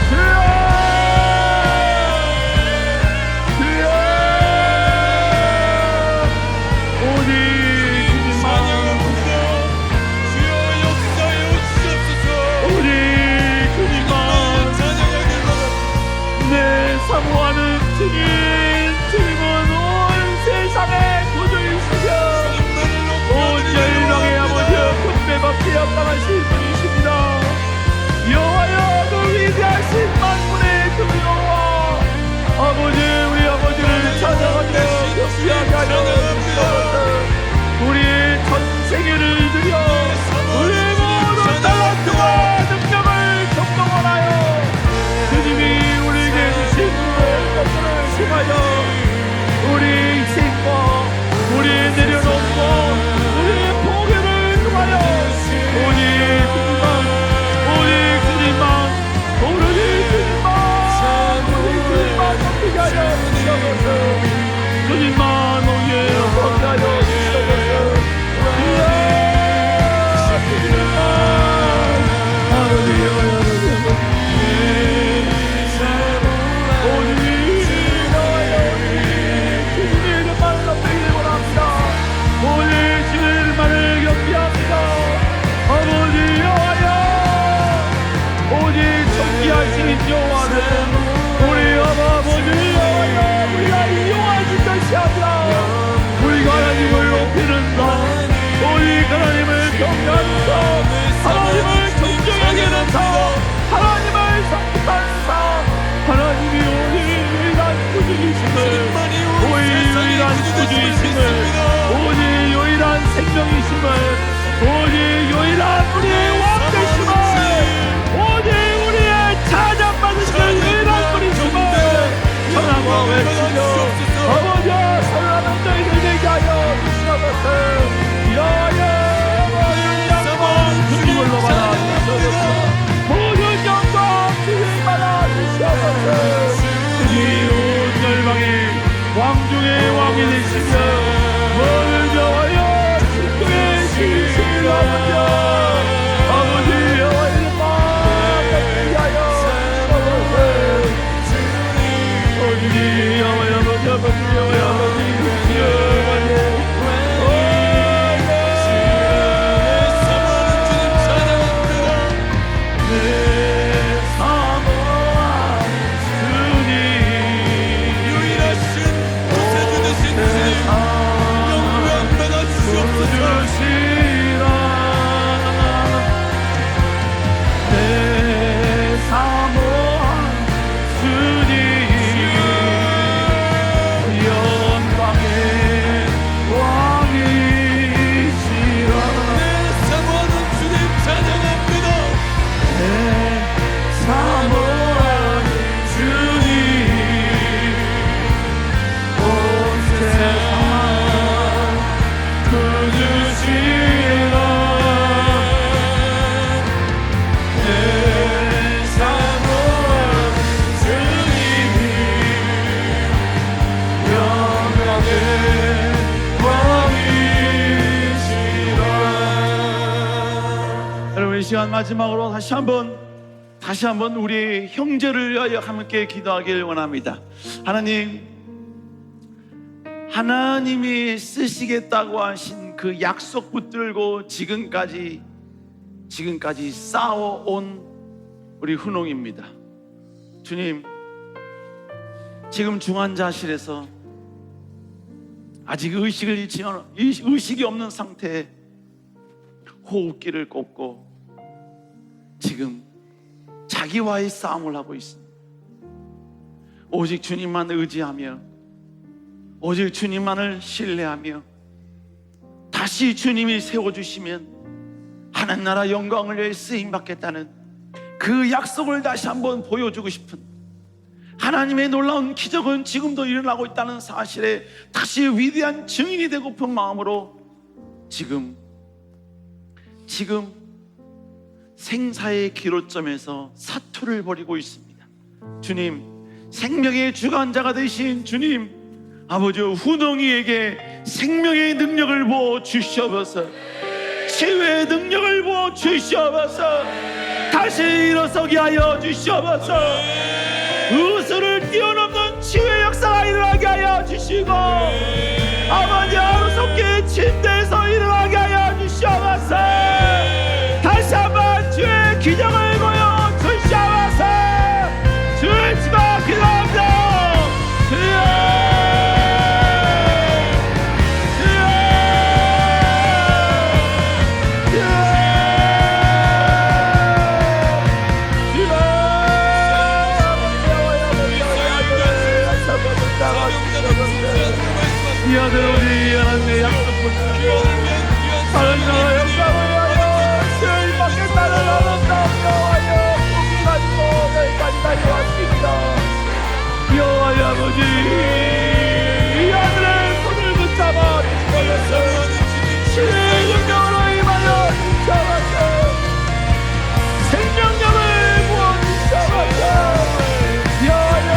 주여, 주여. 오직 주님만, 주여 역사에 오시옵소서. 우리 주님만 내 사모하는 주님, 주님은 온 세상의 구주이시며 온 열방의 아버지여 경배받기 합당하신 분이십니다. 여호와여, 그 위대하신 만군의 그 여호와 아버지, 우리 아버지를 찾아가며 경배하게 하여 주옵소서. 우리의 전 세계를 드려 우리의 모든 talent와 능력을 경동하여 주님이 우리에게 주신 것들을 통하여 여러분, 이 시간 마지막으로 다시 한번 우리 형제를 위하여 함께 기도하길 원합니다. 하나님이 쓰시겠다고 하신 그 약속 붙들고 지금까지 싸워온 우리 훈홍입니다. 주님, 지금 중환자실에서 아직 의식이 없는 상태에 호흡기를 꽂고 지금 자기와의 싸움을 하고 있습니다. 오직 주님만 의지하며, 오직 주님만을 신뢰하며, 다시 주님이 세워주시면 하나님 나라 영광을 위해 쓰임받겠다는 그 약속을 다시 한번 보여주고 싶은, 하나님의 놀라운 기적은 지금도 일어나고 있다는 사실에 다시 위대한 증인이 되고픈 마음으로 지금 생사의 기로점에서 사투를 벌이고 있습니다. 주님, 생명의 주관자가 되신 주님, 아버지 훈홍이에게 생명의 능력을 부어 주시옵소서. 치유의 능력을 부어 주시옵소서. 다시 일어서게 하여 주시옵소서. 의술을 뛰어넘는 치유의 역사가 일어나게 하여 주시고, 아버지 하루속히 침대에서 일어나게 하여 주시옵소서. 다시 한번 주의 기적을 보여 주시옵소서. 주의 지마 기도합니다. 주여, 이 아들 우리 하나님의 약속 붙들고 하나님 나라 영광을 위하여 주님 밖에 따른 아름다운 여호와여 꿈이 가지고 여기까지 다녀왔습니다. 여호와여 아버지, 이 아들의 손을 붙잡아 주시옵소서. 치유의 능력으로 임하여 주시옵소서. 생명력을 부어주시옵소서. 여호와여,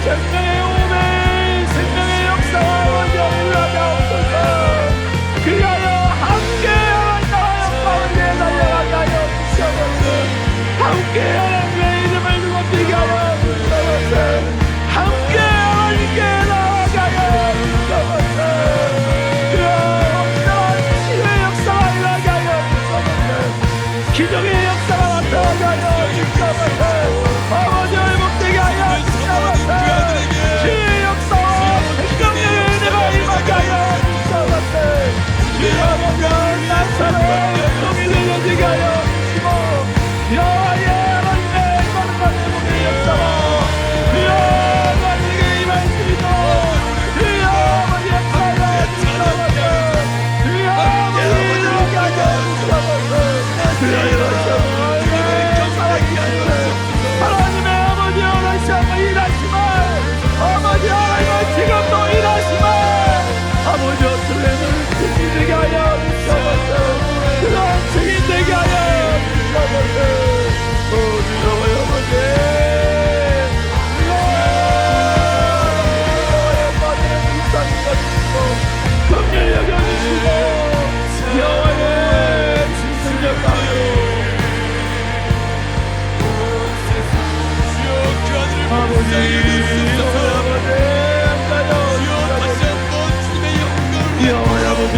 생명의 오매, 생명의 역사와 영원하게 하옵소서. 그리하여 함께 나와 영광을 위해 달려가게 하여 주시옵소서. 함께 하나님의 이름을 높이게 하여 주시옵소서. 함께 하나님께 나아가게 하여 주시옵소서. 그리하여 치유의 역사가 일어나게 하여 주시옵소서. 기적의 역사가 나타나게 하여 주시옵소서. 아버지를 복되게 하여 주시옵소서. 주의 역사와 생명력의 은혜가 임하게 하여 주시옵소서. 주의 아버지 나사로의 영광이 들려지게 하여 주시고, 여호와의 하나님의 거룩한 제목의 역사와 주여 아버지에게 임하시리도 주여 아버지 역사하여 주시옵소서. 주여 아버지 들어오게 하여 주시옵소서. 주여 일어나셔서 하나님의 아버지여 다시 한번 일하시마. 아버지 하나님은 지금도 일하시마. 아버지여 주님을 증인 되게 하여 주시옵소서. 그런 증인 되게 하여 주시옵소서. 주여 아버지, 주여 빠지는 불쌍히 여주시고 긍휼히 여겨주시고 여호와의 진실력 가요. 아버지,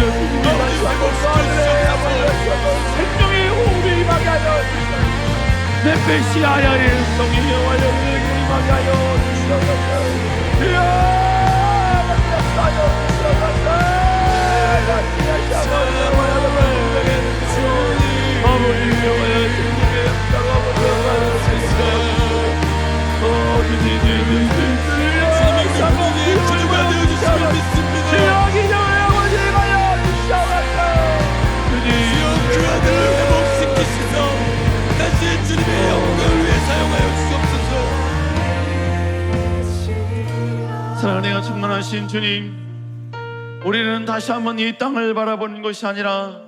여호와 아버지, 생명의 호흡이 임하게 하여 주시옵소서. 내 메시아야의 음성이 여호와의 은혜를 임하게 하여 주시옵소서. 주여 역사하여 주시옵소서. 아버지 여호와의 진정의 역사가 아버지 사랑의 충만하신 주님, 우리는 다시 한번 이 땅을 바라보는 것이 아니라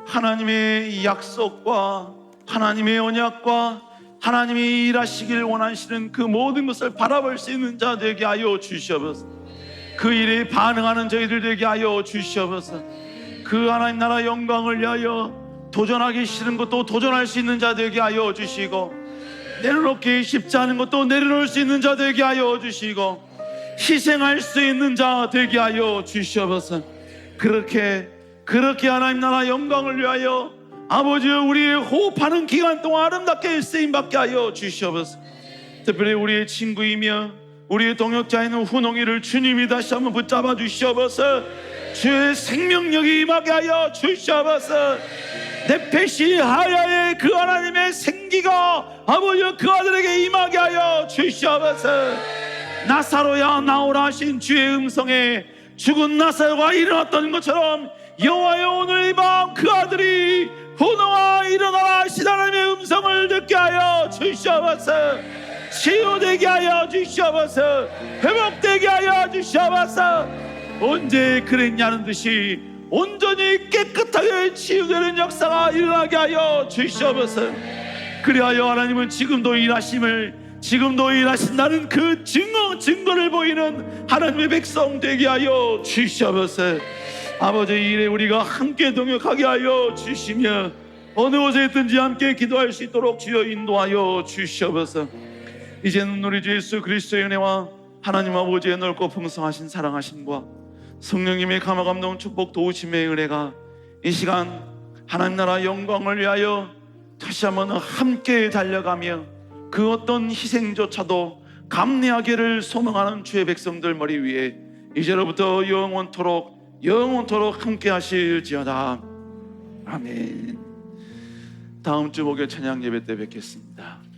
하나님의 약속과 하나님의 언약과 하나님이 일하시길 원하시는 그 모든 것을 바라볼 수 있는 자 되게 하여 주시옵소서. 그 일에 반응하는 저희들 되게 하여 주시옵소서. 그 하나님 나라 영광을 위하여 도전하기 싫은 것도 도전할 수 있는 자 되게 하여 주시고, 내려놓기 쉽지 않은 것도 내려놓을 수 있는 자 되게 하여 주시고, 희생할 수 있는 자 되게 하여 주시옵소서. 그렇게 하나님 나라 영광을 위하여 아버지 우리의 호흡하는 기간 동안 아름답게 쓰임받게 하여 주시옵소서. 특별히 우리의 친구이며 우리의 동역자인 훈홍이를 주님이 다시 한번 붙잡아 주시옵소서. 주의 생명력이 임하게 하여 주시옵소서. 네페시 하야의 그 하나님의 생기가 아버지 그 아들에게 임하게 하여 주시옵소서. 나사로야 나오라 하신 주의 음성에 죽은 나사로가 일어났던 것처럼 여호와여 오늘 이 밤 그 아들이 훈홍아 일어나라 하신 하나님의 음성을 듣게 하여 주시옵소서. 치유되게 하여 주시옵소서. 회복되게 하여 주시옵소서. 언제 그랬냐는 듯이 온전히 깨끗하게 치유되는 역사가 일어나게 하여 주시옵소서. 그리하여 하나님은 지금도 일하신다는 그 증거를 보이는 하나님의 백성 되게 하여 주시옵소서. 아버지 이 일에 우리가 함께 동역하게 하여 주시며 어느 곳에 있든지 함께 기도할 수 있도록 주여 인도하여 주시옵소서. 이제는 우리 주 예수 그리스도의 은혜와 하나님 아버지의 넓고 풍성하신 사랑하심과 성령님의 감화감동 축복 도우심의 은혜가 이 시간 하나님 나라 영광을 위하여 다시 한번 함께 달려가며 그 어떤 희생조차도 감내하기를 소망하는 주의 백성들 머리 위에 이제로부터 영원토록 함께 하실지어다. 아멘. 다음 주 목요일 찬양 예배 때 뵙겠습니다.